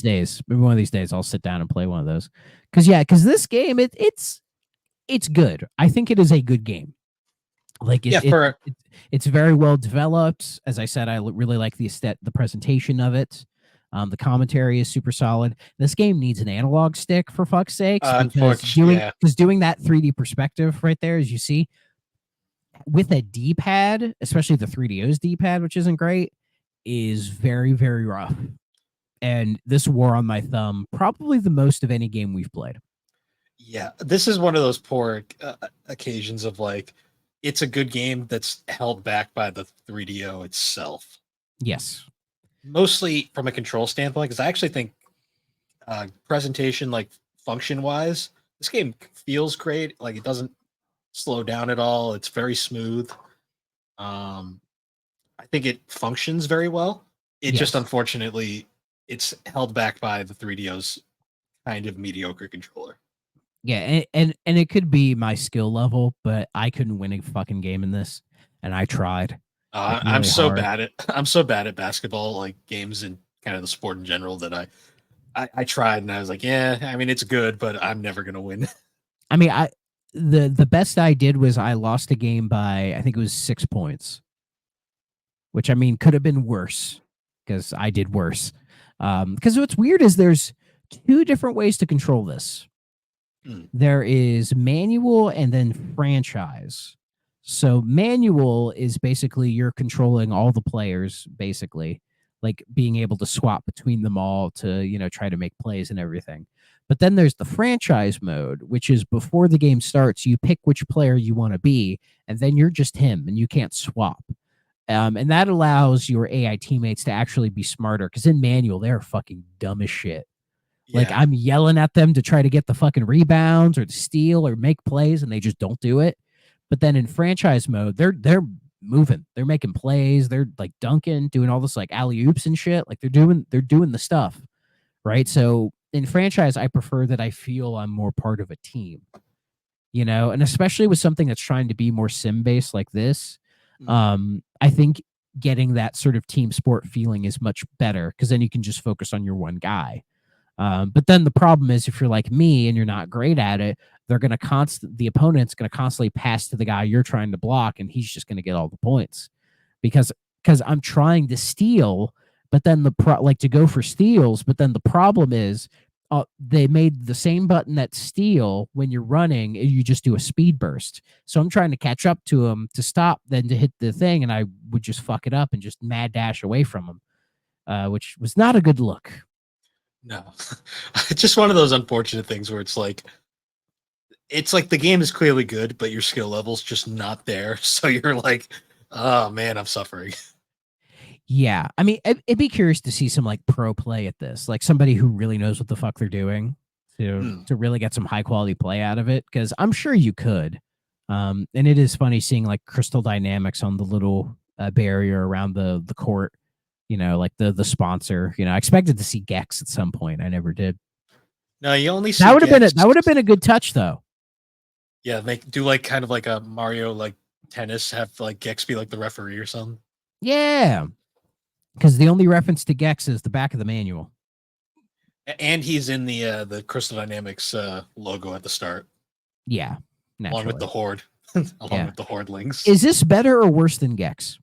these days, I'll sit down and play one of those. Because this game, it's good. I think it is a good game. Like yeah for it's very well developed. As I said, I really like the presentation of it. The commentary is super solid. This game needs an analog stick for fuck's sakes, unfortunately, yeah, because doing that 3D perspective right there, as you see, with a D-pad, especially the 3DO's D-pad, which isn't great, is very, very rough. And this wore on my thumb probably the most of any game we've played. yeah. This is one of those poor occasions of like it's a good game that's held back by the 3DO itself. Yes. Mostly from a control standpoint, because I actually think presentation, like function wise, this game feels great. Like it doesn't slow down at all. It's very smooth. I think it functions very well. It just Yes. unfortunately it's held back by the 3DO's kind of mediocre controller. Yeah, and it could be my skill level, but I couldn't win a fucking game in this, and I tried like I'm really so hard. bad at I'm so bad at basketball, like games and kind of the sport in general that I tried and I was like, yeah, I mean it's good, but I'm never gonna win. I mean, the best I did was I lost a game by I think it was 6 points, which I mean could have been worse because I did worse. Because what's weird is there's two different ways to control this. Hmm. There is manual and then franchise. So manual is basically you're controlling all the players, basically, like being able to swap between them all to, try to make plays and everything. But then there's the franchise mode, which is before the game starts, you pick which player you want to be, and then you're just him and you can't swap. And that allows your AI teammates to actually be smarter because in manual, they're fucking dumb as shit. Like Yeah. I'm yelling at them to try to get the fucking rebounds or to steal or make plays, and they just don't do it. But then in franchise mode, they're moving, they're making plays, they're like dunking, doing all this like alley oops and shit. Like they're doing the stuff, right? So in franchise, I prefer that I feel I'm more part of a team, and especially with something that's trying to be more sim based like this. Hmm. I think getting that sort of team sport feeling is much better because then you can just focus on your one guy. But then the problem is if you're like me and you're not great at it, the opponent's gonna constantly pass to the guy you're trying to block, and he's just gonna get all the points because I'm trying to steal, but then like to go for steals, but then the problem is they made the same button that steal when you're running, you just do a speed burst. So I'm trying to catch up to him to stop, then to hit the thing, and I would just fuck it up and just mad dash away from him, which was not a good look. No. It's just one of those unfortunate things where it's like the game is clearly good, but your skill level's just not there. So you're like, oh man, I'm suffering. Yeah, I mean, I'd be curious to see some like pro play at this, like somebody who really knows what the fuck they're doing to Hmm. to really get some high quality play out of it. Because I'm sure you could. And it is funny seeing like Crystal Dynamics on the little barrier around the court. Like the sponsor. I expected to see Gex at some point. I never did. No, you only That see would have been Gex. a good touch though. Yeah, do like kind of like a Mario like tennis, have like Gex be like the referee or something. Yeah, because the only reference to Gex is the back of the manual. And he's in the Crystal Dynamics logo at the start, Yeah, along with naturally. the Horde, along Yeah. with the Hordlings. Is this better or worse than Gex?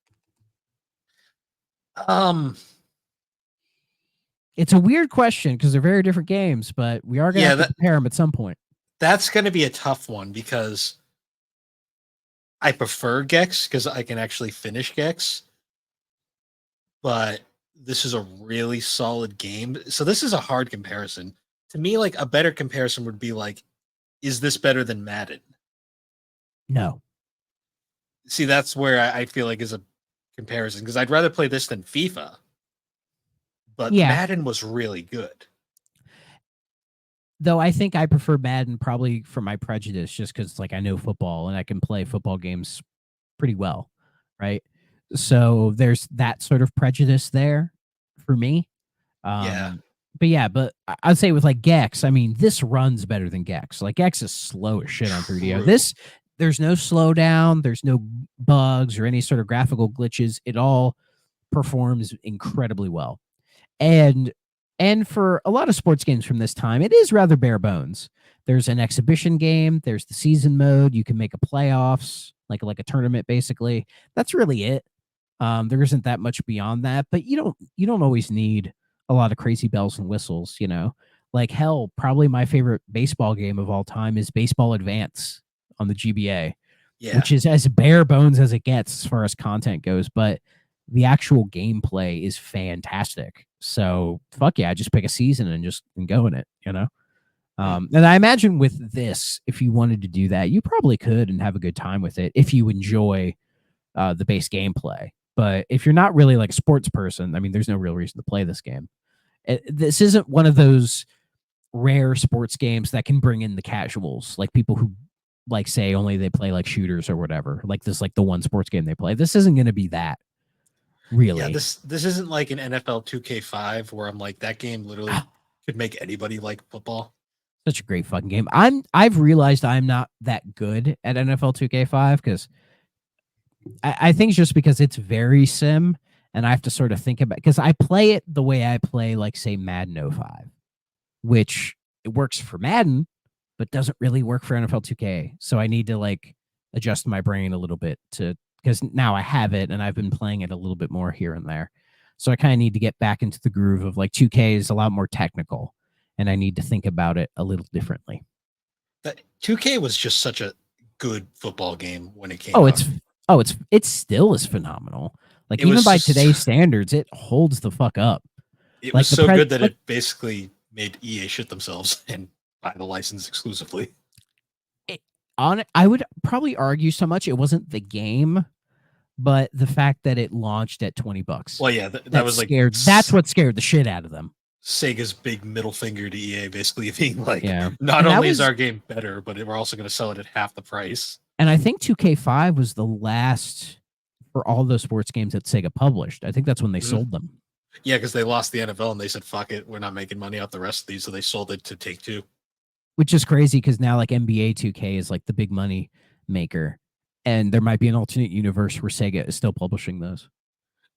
Um, It's a weird question because they're very different games, but we are going to yeah, have to compare them at some point. that's going to be a tough one because I prefer Gex because I can actually finish Gex. but this is a really solid game. So this is a hard comparison. To me, like a better comparison would be like, is this better than Madden? No. See, that's where I feel like is a comparison because I'd rather play this than FIFA. But Yeah. Madden was really good. Though I think I prefer Madden probably for my prejudice, just because like I know football and I can play football games pretty well, right? So there's that sort of prejudice there for me. Yeah, But yeah, but I'd say with like Gex, I mean, this runs better than Gex. Like Gex is slow as shit on 3DO. true. There's no slowdown, there's no bugs or any sort of graphical glitches. It all performs incredibly well. And for a lot of sports games from this time, it is rather bare bones. There's an exhibition game, there's the season mode, you can make a playoffs, like a tournament basically. That's really it. There isn't that much beyond that, but you don't always need a lot of crazy bells and whistles, you know. Like hell, probably my favorite baseball game of all time is Baseball Advance on the GBA, Yeah, which is as bare bones as it gets as far as content goes, but the actual gameplay is fantastic. So fuck yeah, just pick a season and just go in it, you know. And I imagine with this, if you wanted to do that, you probably could and have a good time with it if you enjoy the base gameplay. But if you're not really like a sports person, I mean, there's no real reason to play this game. This isn't one of those rare sports games that can bring in the casuals, like people who like say only they play like shooters or whatever. Like this, like the one sports game they play. This isn't going to be that really. yeah. This isn't like an NFL 2K5 where I'm like that game literally could make anybody like football. Such a great fucking game. I've realized I'm not that good at NFL 2K5 because I think it's just because it's very sim and I have to sort of think about because I play it the way I play like say Madden 05, which it works for Madden, but doesn't really work for NFL 2K. So I need to like adjust my brain a little bit to because now I have it and I've been playing it a little bit more here and there. So I kind of need to get back into the groove of like 2K is a lot more technical and I need to think about it a little differently. That 2K was just such a good football game when it came Oh, out. it still is phenomenal. Like It even was by just- today's standards, it holds the fuck up. It Like was the so pres- good that like- it basically made EA shit themselves and buy the license exclusively. I would probably argue so much it wasn't the game, but the fact that it launched at $20. Well, yeah, that was like scared. That's what scared the shit out of them. Sega's big middle finger to EA, basically being like, Yeah. not And that only is was- our game better, but we're also going to sell it at half the price. And I think 2K5 was the last for all those sports games that Sega published. I think that's when they Mhm. sold them. Yeah, because they lost the NFL and they said, fuck it, we're not making money off the rest of these. So they sold it to Take Two. Which is crazy because now like NBA 2K is like the big money maker. And there might be an alternate universe where Sega is still publishing those.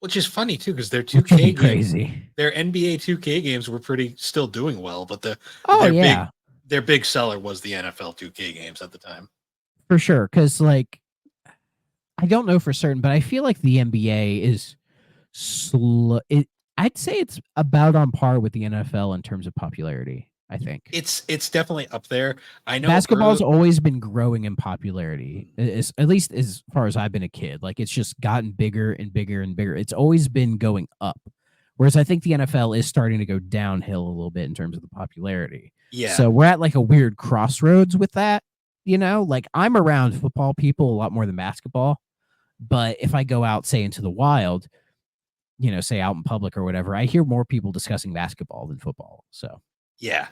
Which is funny too, because their Which would 2K be games, crazy. their NBA 2K games were pretty still doing well, but Oh their yeah, their big seller was the NFL 2K games at the time. for sure. Because like, I don't know for certain, but I feel like the NBA is slow. I'd say it's about on par with the NFL in terms of popularity. I think It's definitely up there. I know basketball's early- always been growing in popularity. At least as far as I've been a kid. Like it's just gotten bigger and bigger and bigger. It's always been going up. Whereas I think the NFL is starting to go downhill a little bit in terms of the popularity. yeah. So we're at like a weird crossroads with that, you know? Like I'm around football people a lot more than basketball. But if I go out, say, into the wild, you know, say out in public or whatever, I hear more people discussing basketball than football. So Yeah.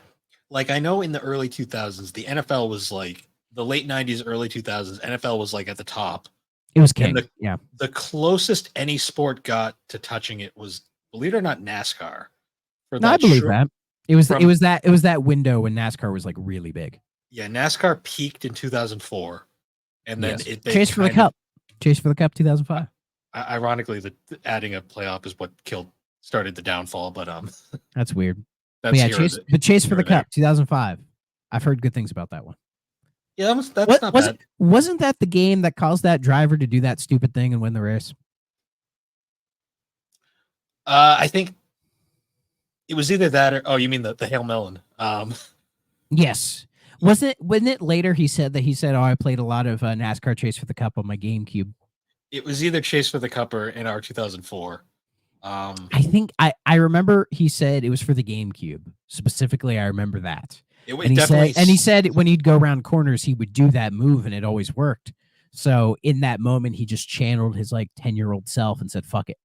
Like I know in the early 2000s, the NFL was like the late 90s, early 2000s, NFL was like at the top. it was king. the- Yeah. The closest any sport got to touching it was, believe it or not, NASCAR. For No, I believe short- that. It was from- it was that window when NASCAR was like really big. Yeah, NASCAR peaked in 2004. And then Yes. they Chase for the kind of- cup. Chase for the cup 2005. Ironically, adding a playoff is what started the downfall, but That's weird. that's But yeah, here Chase for here the or there. cup 2005. I've heard good things about that one. Yeah, that's What, not bad. wasn't that the game that caused that driver to do that stupid thing and win the race? I think it was either that or you mean the Hail Melon. Yes. Wasn't it later he said, oh, I played a lot of NASCAR Chase for the Cup on my GameCube. It was either Chase for the Cup or in our 2004. I think I remember he said it was for the GameCube. Specifically, I remember that. It definitely And he said when he'd go around corners, he would do that move and it always worked. So in that moment, he just channeled his like 10-year-old self and said, fuck it.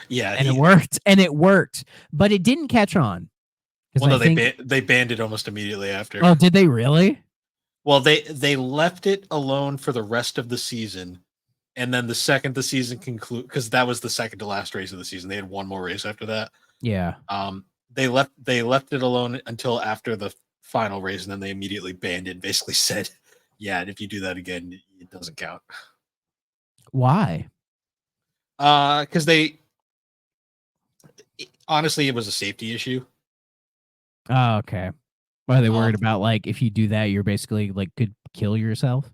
Yeah, And it worked. And it worked. But it didn't catch on. Well, no, they banned it almost immediately after. Oh, did they really? Well, they left it alone for the rest of the season, and then the second the season conclude, because that was the second to last race of the season. They had one more race after that. Yeah. They left it alone until after the final race, and then they immediately banned it. And basically said, "Yeah, and if you do that again, it doesn't count." Why? Because honestly, it was a safety issue. Oh, okay. Why are they worried about like if you do that, you're basically like could kill yourself?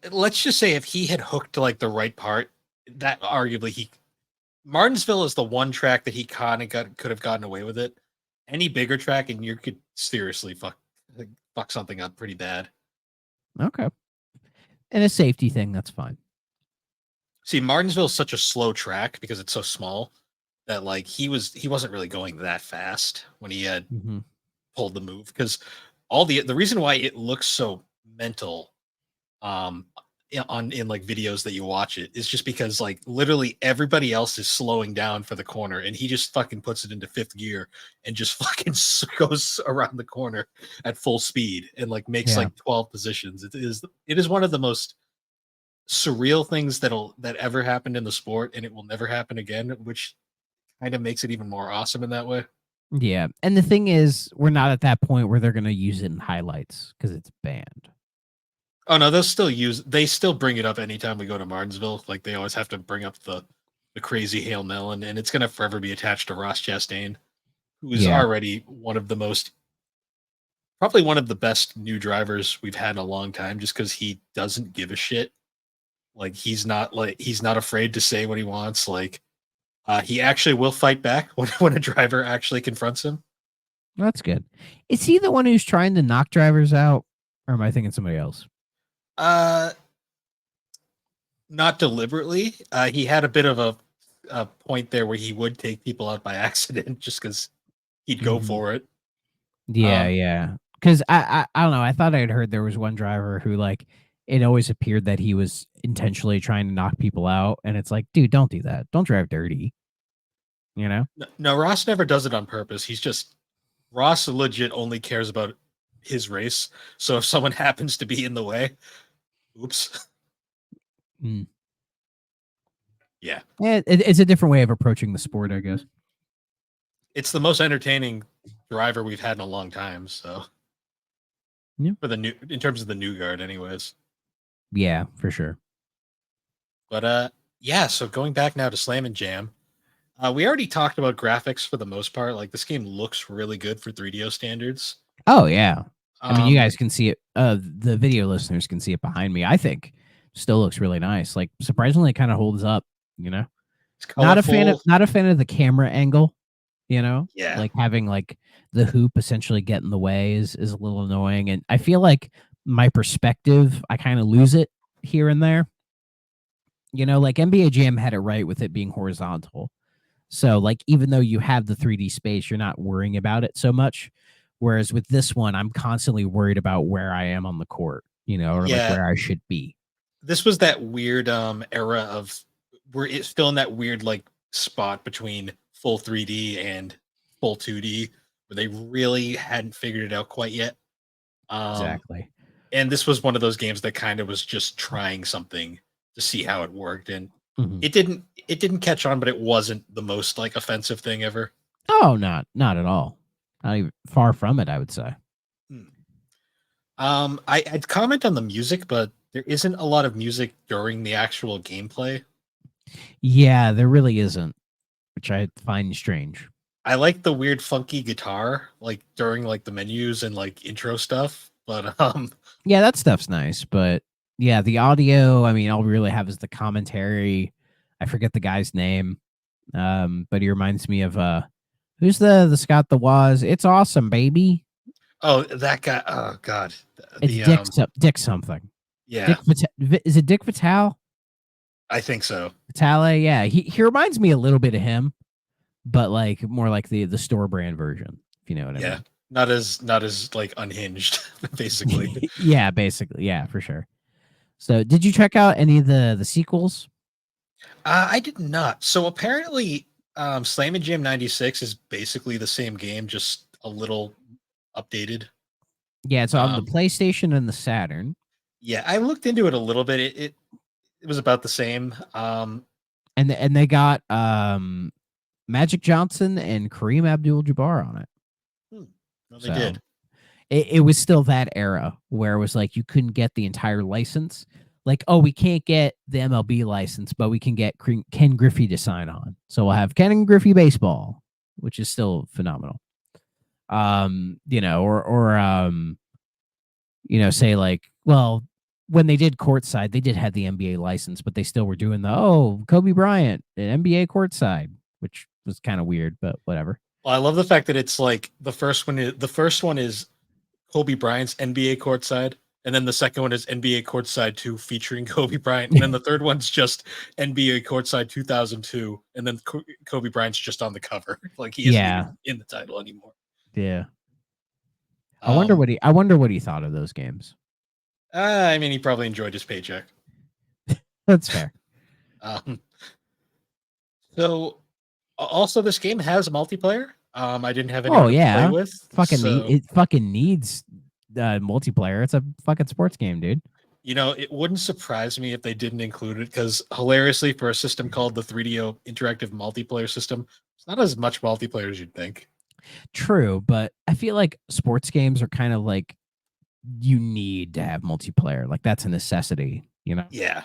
Let's just say if he had hooked to like the right part, that arguably Martinsville is the one track that he kind of could have gotten away with it. Any bigger track and you could seriously fuck something up pretty bad. Okay. And a safety thing, that's fine. See, Martinsville is such a slow track because it's so small that like he wasn't really going that fast when he had pulled the move, because all the reason why it looks so mental in like videos that you watch it is just because like literally everybody else is slowing down for the corner and he just fucking puts it into fifth gear and just fucking goes around the corner at full speed and like makes like 12 positions. It is one of the most surreal things that ever happened in the sport, and it will never happen again, which kind of makes it even more awesome in that way. Yeah. And the thing is, we're not at that point where they're going to use it in highlights because it's banned. Oh no, they still bring it up anytime we go to Martinsville. Like they always have to bring up the crazy Hail Melon, and it's gonna forever be attached to Ross Chastain, who is already probably one of the best new drivers we've had in a long time, just because he doesn't give a shit. Like he's not afraid to say what he wants. Like he actually will fight back when a driver actually confronts him. That's good. Is he the one who's trying to knock drivers out, or am I thinking somebody else? Not deliberately. He had a bit of a point there where he would take people out by accident just because he'd go for it. Yeah, yeah. Because I don't know. I thought I had heard there was one driver who like it always appeared that he was intentionally trying to knock people out, and it's like, dude, don't do that. Don't drive dirty. You know? No, Ross never does it on purpose. Ross legit only cares about his race. So if someone happens to be in the way, oops. Yeah. It's a different way of approaching the sport, I guess. It's the most entertaining driver we've had in a long time. So, yeah, in terms of the new guard, anyways. Yeah, for sure. But yeah. So going back now to Slam and Jam, we already talked about graphics for the most part. Like this game looks really good for 3DO standards. Oh yeah. I mean, you guys can see it. The video listeners can see it behind me. I think still looks really nice. Like surprisingly, kind of holds up. You know, not a fan of the camera angle. You know, like having like the hoop essentially get in the way is a little annoying, and I feel like my perspective, I kind of lose it here and there. You know, like NBA Jam had it right with it being horizontal. So like even though you have the 3D space, you're not worrying about it so much. Whereas with this one, I'm constantly worried about where I am on the court, you know, or like where I should be. This was that weird era of where it's still in that weird like spot between full 3D and full 2D where they really hadn't figured it out quite yet. Exactly. And this was one of those games that kind of was just trying something to see how it worked, and it didn't catch on, but it wasn't the most like offensive thing ever. Oh, not at all. Not even far from it, I would say. I'd comment on the music, but there isn't a lot of music during the actual gameplay. Yeah, there really isn't, which I find strange. I like the weird funky guitar like during like the menus and like intro stuff, but yeah, that stuff's nice, but yeah, the audio, I mean, all we really have is the commentary. I forget the guy's name. But he reminds me of who's the Scott the Woz? It's awesome, baby. Oh, that guy. Oh God. It's Dick something. Yeah. Is it Dick Vitale? I think so. Vitale, yeah, he reminds me a little bit of him, but like more like the store brand version, if you know what I Yeah, mean. not as like unhinged, basically. Yeah, basically, yeah, for sure. So, did you check out any of the sequels? I did not. So apparently, Slam and Jam '96 is basically the same game, just a little updated. Yeah, it's on the Um, PlayStation and the Saturn, yeah, I looked into it a little bit. It was about the same. and they got Magic Johnson and Kareem Abdul-Jabbar on it. Hmm, no, they So did. it was still that era where it was like you couldn't get the entire license. Like, oh, we can't get the MLB license, but we can get Ken Griffey to sign on. So we'll have Ken and Griffey baseball, which is still phenomenal. Say like, well, when they did courtside, they did have the NBA license, but they still were doing the Kobe Bryant NBA courtside, which was kind of weird, but whatever. Well, I love the fact that it's like the first one is Kobe Bryant's NBA courtside, and then the second one is NBA courtside 2 featuring Kobe Bryant, and then the third one's just NBA courtside 2002, and then Kobe Bryant's just on the cover, like he isn't Yeah, even in the title anymore. yeah. Um, I wonder what he thought of those games. I mean, he probably enjoyed his paycheck. That's fair. Um, so also this game has multiplayer. I didn't have Oh anyone to play yeah, with, fucking so it fucking needs multiplayer. It's a fucking sports game, dude. it wouldn't surprise me if they didn't include it because hilariously, for a system called the 3DO Interactive Multiplayer System, it's not as much multiplayer as you'd think. True, but I feel like sports games are kind of like you need to have multiplayer. Like that's a necessity, you know. Yeah.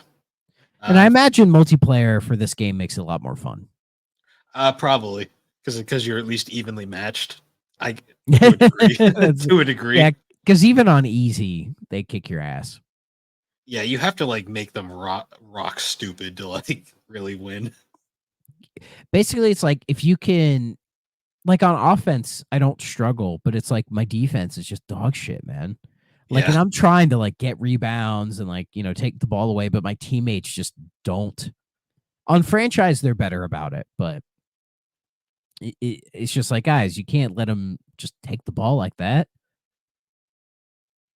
And I Um, imagine multiplayer for this game makes it a lot more fun. Probably because you're at least evenly matched. I to a degree. To a Yeah, degree. because even on easy, they kick your ass. Yeah, you have to like make them rock stupid to like really win. Basically, it's like if you can, like on offense, I don't struggle, but it's like my defense is just dog shit, man. Like, and Yeah. I'm trying to like get rebounds and like, take the ball away, but my teammates just don't. On franchise, they're better about it, but it's just like, guys, you can't let them just take the ball like that.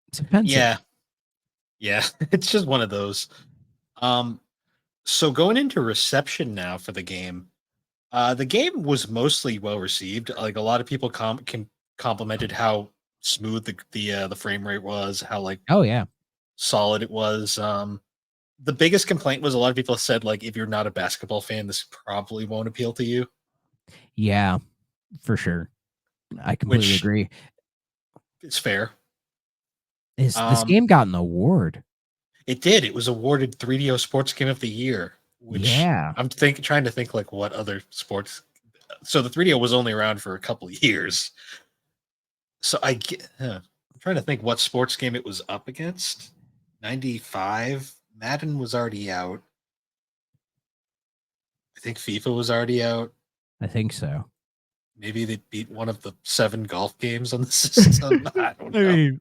It's offensive. Yeah. Yeah. It's just one of those. Um, so going into reception now for the game was mostly well received. Like a lot of people complimented how smooth the frame rate was, how like Oh yeah, solid it was. The biggest complaint was a lot of people said like if you're not a basketball fan, this probably won't appeal to you, yeah, for sure. I completely which agree. is fair. This Um, game got an award? it did. It was awarded 3DO Sports Game of the Year, which Yeah, trying to think like what other sports. So the 3DO was only around for a couple of years. So I'm trying to think what sports game it was up against. 95. Madden was already out. I think FIFA was already out. I think so. Maybe they beat one of the 7 golf games on the system. I don't I know. mean,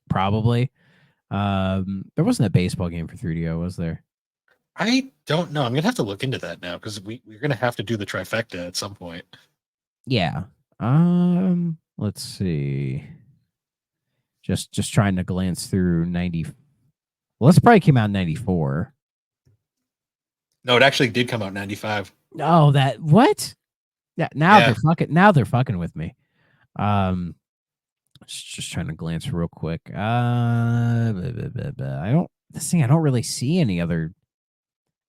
probably. There wasn't a baseball game for 3DO, was there? I don't know. I'm gonna have to look into that now because we're gonna have to do the trifecta at some point. Yeah. Let's see. Just trying to glance through 90. Well, this probably came out in 94. No, it actually did come out in 95. Oh, that what? Yeah, now Yeah. they're fucking with me. Just trying to glance real quick. I don't really see any other.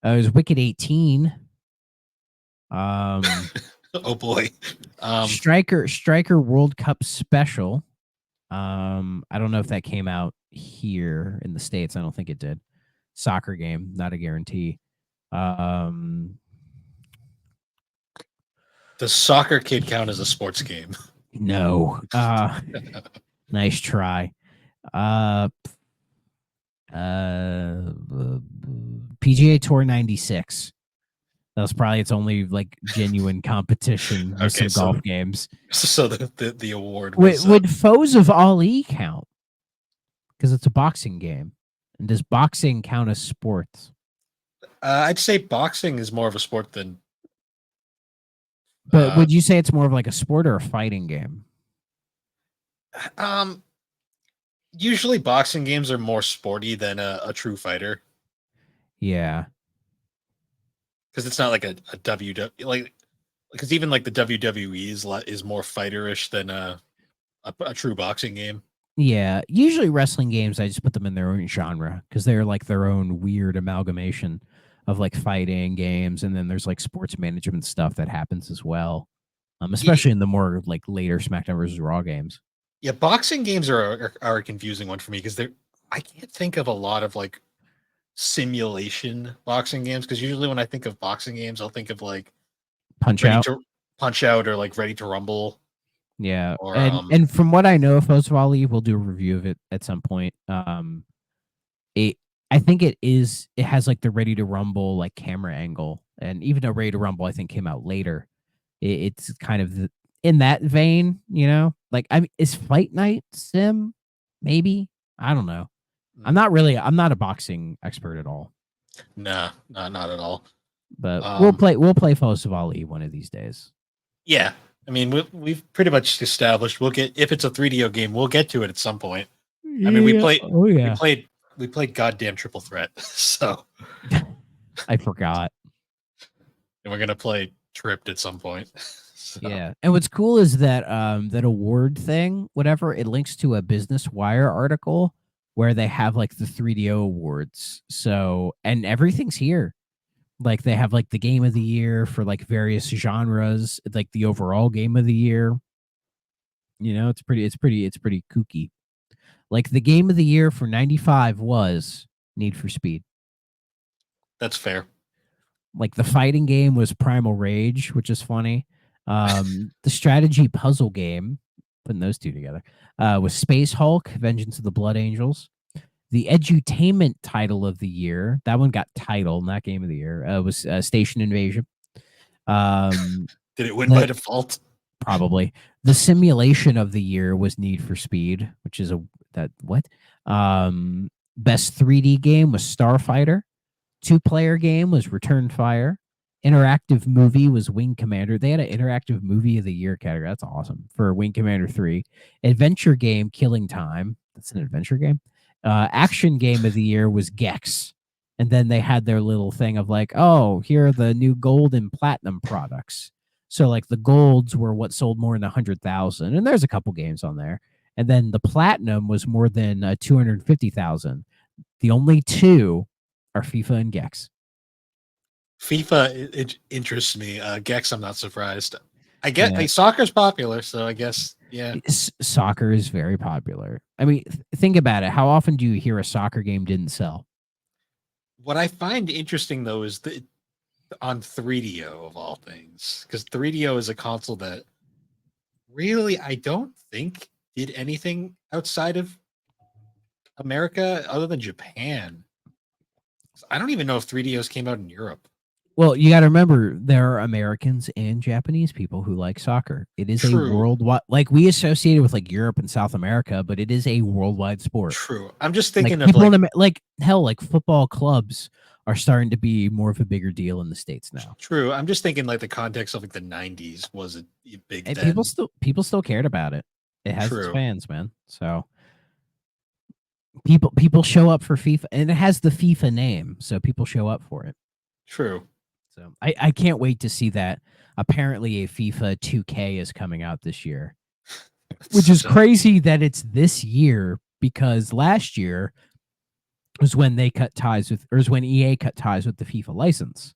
It was Wicked 18. Um, Oh boy. Striker World Cup Special. I don't know if that came out here in the States. I don't think it did. Soccer game, not a guarantee. Um, Does Soccer Kid count as a sports game? no. Nice try. Uh, PGA Tour 96. That was probably its only like genuine competition with Okay, some golf games. So the award was Would Foes of Ali count? Because it's a boxing game. And does boxing count as sports? I'd say boxing is more of a sport than. But Uh, would you say it's more of like a sport or a fighting game? um, Usually boxing games are more sporty than a true fighter Yeah. because it's not like a WWE like because even like the WWE is more fighterish than a true boxing game. Yeah. Usually wrestling games, I just put them in their own genre because they're like their own weird amalgamation of like fighting games. And then there's like sports management stuff that happens as well. Yeah, Especially in the more like later SmackDown versus Raw games. yeah, boxing games are a confusing one for me because they're I can't think of a lot of like simulation boxing games because usually when I think of boxing games, I'll think of like Punch Ready Out. to Punch Out or like Ready to Rumble Yeah. or And from what I know of Host of Ali, we'll do a review of it at some point. It I think it has like the Ready to Rumble like camera angle. And even though Ready to Rumble I think came out later, it's kind of in that vein, you know? Like I mean, is Fight Night Sim? Maybe. I don't know. I'm not a boxing expert at all. nah, not at all. But Um, we'll play Host of Ali one of these days. yeah, I mean we've pretty much established we'll get if it's a 3DO game, we'll get to it at some point. I mean Yeah. Oh we yeah. played we played goddamn Triple Threat, so I forgot. and we're gonna play Tripped at some point. So Yeah. And what's cool is that that award thing, whatever, it links to a Business Wire article where they have like the 3DO awards. So and everything's here. Like they have like the game of the year for like various genres, like the overall game of the year. You know, it's pretty kooky. Like the game of the year for 95 was Need for Speed. that's fair. Like the fighting game was Primal Rage, which is funny. The strategy puzzle game, putting those two together, was Space Hulk, Vengeance of the Blood Angels. The edutainment title of the year, that one got title, not game of the year, was Station Invasion. Did it win by The default? probably the simulation of the year was Need for Speed, which is a that what? Best 3D game was Starfighter. Two-player game was Return Fire. Interactive movie was Wing Commander. They had an interactive movie of the year category. That's awesome for Wing Commander 3. Adventure game Killing Time. That's an adventure game. Action game of the year was Gex. And then they had their little thing of like, oh, here are the new gold and platinum products. So like the golds were what sold more than 100,000, and there's a couple games on there. And then the platinum was more than 250,000. The only two are FIFA and Gex. FIFA it interests me. Gex, I'm not surprised. I get Yeah, soccer's popular, so I guess yeah. soccer is very popular. I mean, think about it. How often do you hear a soccer game didn't sell? What I find interesting though is that on 3DO of all things, because 3DO is a console that really I don't think did anything outside of America other than Japan. I don't even know if 3DOs came out in Europe. Well, you got to remember there are Americans and Japanese people who like soccer. It is a True, worldwide, like we associate it with like Europe and South America, but it is a worldwide sport. true. I'm just Like thinking of people like like hell, like football clubs are starting to be more of a bigger deal in the states now, true. I'm just thinking like the context of like the 90s was a big and then. people still cared about it. It has its True, fans, man. So people show up for FIFA, and it has the FIFA name, so people show up for it. true. So I can't wait to see that. Apparently, a FIFA 2K is coming out this year, which is So crazy that it's this year because last year was when they cut ties with, or is when EA cut ties with the FIFA license,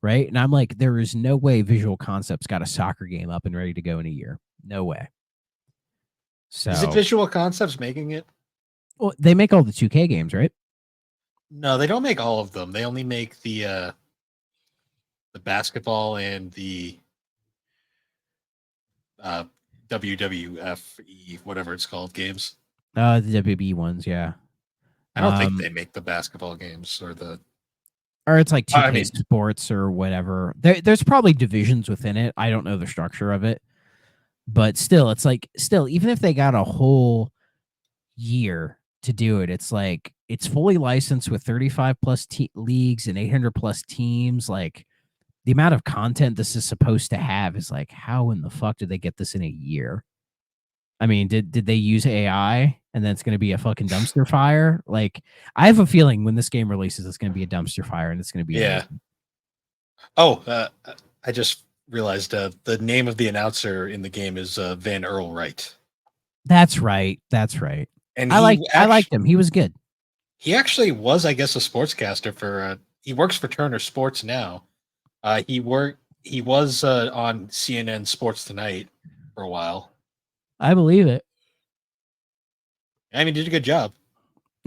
right? And I'm like, there is no way Visual Concepts got a soccer game up and ready to go in a year. No way. is it So, Visual Concepts making it? well, they make all the 2K games, right? No, they don't make all of them. They only make the basketball and the uh WWFE, whatever it's called, games. The WB ones, yeah. I don't think Um, they make the basketball games or the. or it's like I 2K mean, Sports or whatever. There's probably divisions within it. I don't know the structure of it, but still, it's like still, even if they got a whole year to do it. It's like it's fully licensed with 35 plus leagues and 800 plus teams. Like the amount of content this is supposed to have is like, how in the fuck did they get this in a year? I mean, did they use AI and then it's going to be a fucking dumpster fire? Like, I have a feeling when this game releases, it's going to be a dumpster fire and it's going to be Yeah. amazing. Oh, I just realized the name of the announcer in the game is Van Earl Wright. That's right. That's right. And I liked him. He was good. He actually was, I guess, a sportscaster for. He works for Turner Sports now. He was on CNN Sports Tonight for a while. I believe it. I mean, he did a good job.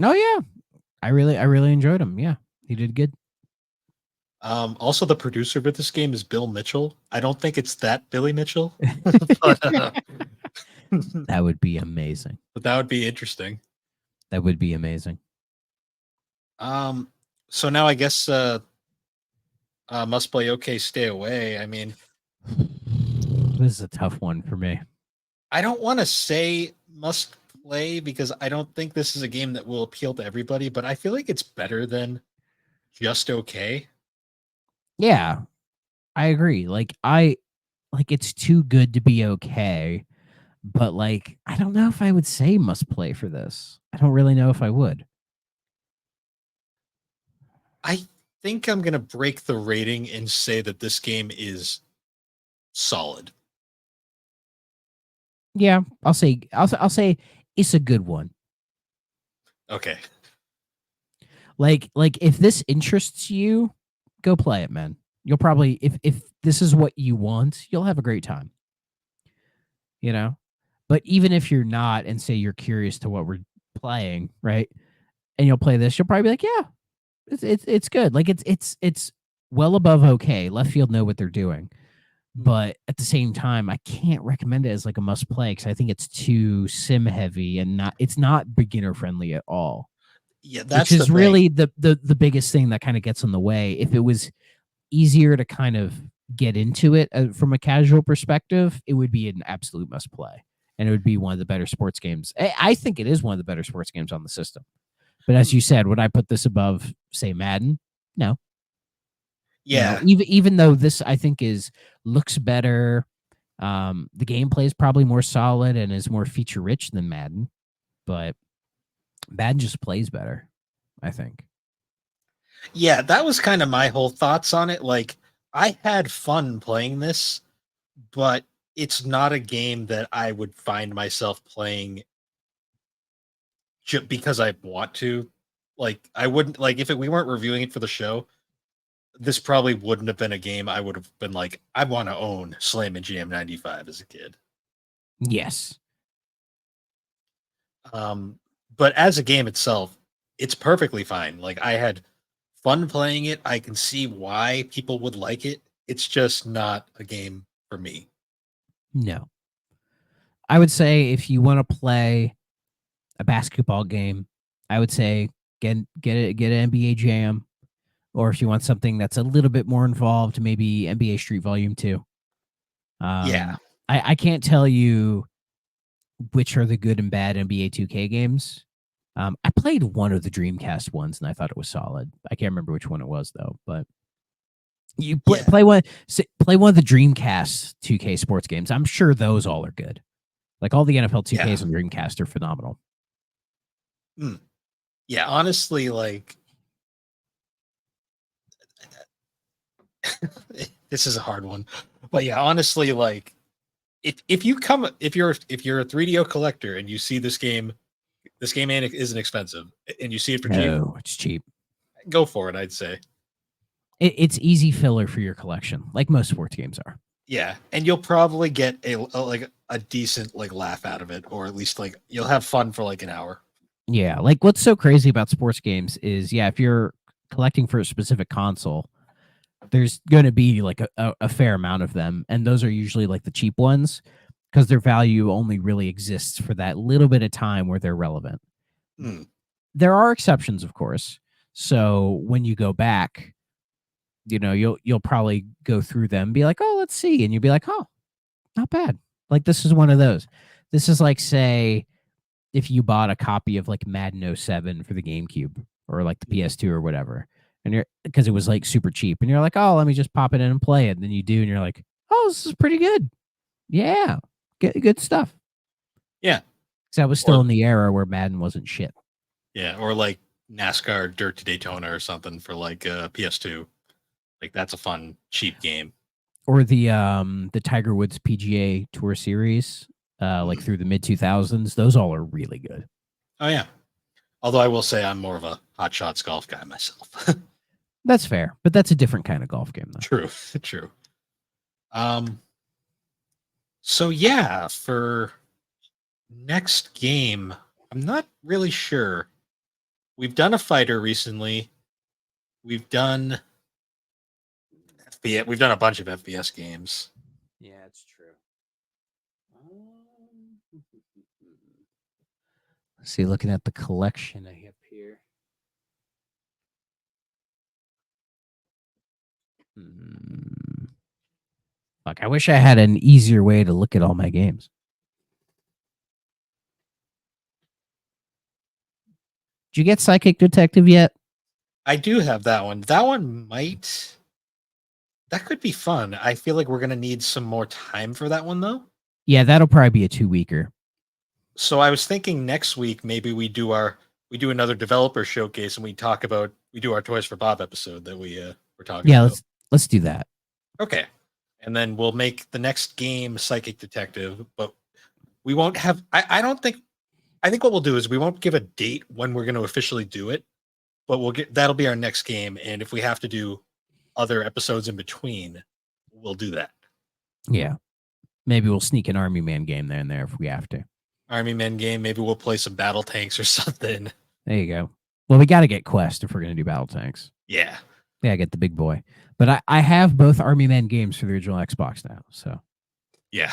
Oh yeah, I really enjoyed him. Yeah, he did good. Also, the producer of this game is Bill Mitchell. I don't think it's that Billy Mitchell, but, that would be amazing. But that would be interesting. That would be amazing. So now I guess must play. Okay, stay away. I mean, this is a tough one for me. I don't want to say must play because I don't think this is a game that will appeal to everybody, but I feel like it's better than just okay. Yeah, I agree. Like it's too good to be okay, but like I don't know if I would say must play for this. I don't really know if I would. I think I'm gonna break the rating and say that this game is solid. Yeah, I'll say it's a good one. Okay. Like if this interests you, go play it, man. You'll probably if this is what you want, you'll have a great time. You know? But even if you're not and say you're curious to what we're playing, right? And you'll play this, you'll probably be like, yeah, it's good. Like it's well above okay. Left Field know what they're doing. But at the same time, I can't recommend it as like a must play because I think it's too sim heavy and it's not beginner friendly at all. Yeah, that's which is really the biggest thing that kind of gets in the way. If it was easier to kind of get into it from a casual perspective, it would be an absolute must play, and it would be one of the better sports games. I think it is one of the better sports games on the system. But as you said, would I put this above, say, Madden? No. Yeah. No. Even though this I think looks better, the gameplay is probably more solid and is more feature rich than Madden, but Madden just plays better, I think. Yeah, that was kind of my whole thoughts on it. Like, I had fun playing this, but it's not a game that I would find myself playing just because I want to. Like, I wouldn't, like, if we weren't reviewing it for the show, this probably wouldn't have been a game I would have been like, I want to own Slayman GM95 as a kid. Yes. But as a game itself, it's perfectly fine. Like, I had fun playing it. I can see why people would like it. It's just not a game for me. No. I would say if you want to play a basketball game, I would say get an NBA Jam, or if you want something that's a little bit more involved, maybe NBA Street Volume 2. Yeah. I can't tell you which are the good and bad NBA 2K games. I played one of the Dreamcast ones and I thought it was solid. I can't remember which one it was though, but you play one of the Dreamcast 2K sports games. I'm sure those all are good. Like all the NFL 2Ks on Dreamcast are phenomenal. Yeah, honestly, like this is a hard one. But yeah, honestly, like if you're a 3DO collector and you see this game isn't expensive and you see it for cheap. No, it's cheap. Go for it, I'd say. It's easy filler for your collection, like most sports games are. Yeah, and you'll probably get a decent like laugh out of it, or at least like you'll have fun for like an hour. Yeah, like what's so crazy about sports games is, yeah, if you're collecting for a specific console, there's going to be like a fair amount of them, and those are usually like the cheap ones because their value only really exists for that little bit of time where they're relevant. There are exceptions, of course. So when you go back, you know, you'll probably go through them and be like, oh, let's see. And you'll be like, oh, not bad. Like, this is one of those. This is like, say, if you bought a copy of like Madden 07 for the GameCube or like the PS2 or whatever, and you're because it was like super cheap, and you're like, oh, let me just pop it in and play it. And then you do, and you're like, oh, this is pretty good. Yeah, good stuff. Yeah. So I was still in the era where Madden wasn't shit. Yeah, or like NASCAR Dirt to Daytona or something for like PS2. Like that's a fun, cheap game. Or the Tiger Woods PGA Tour Series, like through the mid 2000s. Those all are really good. Oh yeah. Although I will say I'm more of a Hot Shots golf guy myself. That's fair, but that's a different kind of golf game, though. True, true. So yeah, for next game, I'm not really sure. We've done a fighter recently. We've done FPS. We've done a bunch of FPS games. Yeah, it's true. See, looking at the collection I have here. Fuck, I wish I had an easier way to look at all my games. Did you get Psychic Detective yet? I do have that one. That one that could be fun. I feel like we're gonna need some more time for that one though. Yeah, that'll probably be a 2-weeker. So I was thinking next week maybe we do another developer showcase and we do our Toys for Bob episode that we're talking about. Yeah, let's do that. Okay. And then we'll make the next game Psychic Detective, but we won't have I think what we'll do is we won't give a date when we're going to officially do it, but that'll be our next game, and if we have to do other episodes in between, we'll do that. Yeah. Maybe we'll sneak an Army Man game there and there if we have to. Army Man game, maybe we'll play some Battle Tanks or something. There you go. Well, we got to get Quest if we're going to do Battle Tanks. Yeah. Yeah, get the big boy. But I have both Army Men games for the original Xbox now, so. Yeah.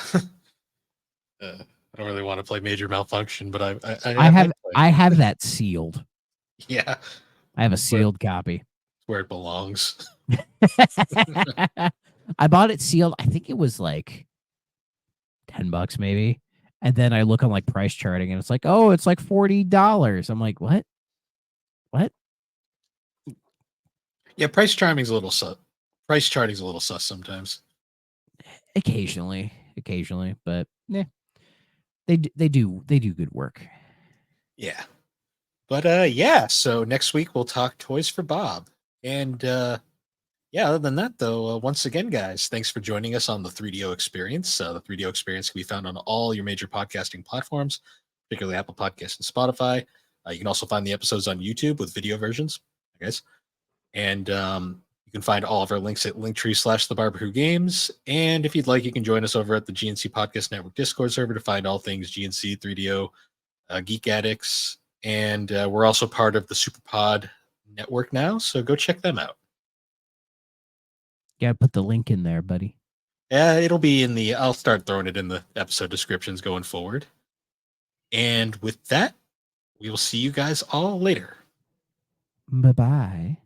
I don't really want to play Major Malfunction, but I have that sealed. Yeah. I have a sealed copy. Where it belongs. I bought it sealed. I think it was like $10 maybe. And then I look on like price charting and it's like, oh, it's like $40. I'm like, what? Yeah, price charting's a little sus sometimes. Occasionally, but yeah, they do good work. Yeah, but yeah. So next week we'll talk Toys for Bob, and yeah. Other than that, though, once again, guys, thanks for joining us on the 3DO Experience. The 3DO Experience can be found on all your major podcasting platforms, particularly Apple Podcasts and Spotify. You can also find the episodes on YouTube with video versions, guys. And you can find all of our links at linktree/thebarberwhogames. And if you'd like, you can join us over at the GNC Podcast Network Discord server to find all things GNC, 3DO, Geek Addicts. And we're also part of the SuperPod network now, so go check them out. Yeah, put the link in there, buddy. Yeah, it'll be I'll start throwing it in the episode descriptions going forward. And with that, we will see you guys all later. Bye-bye.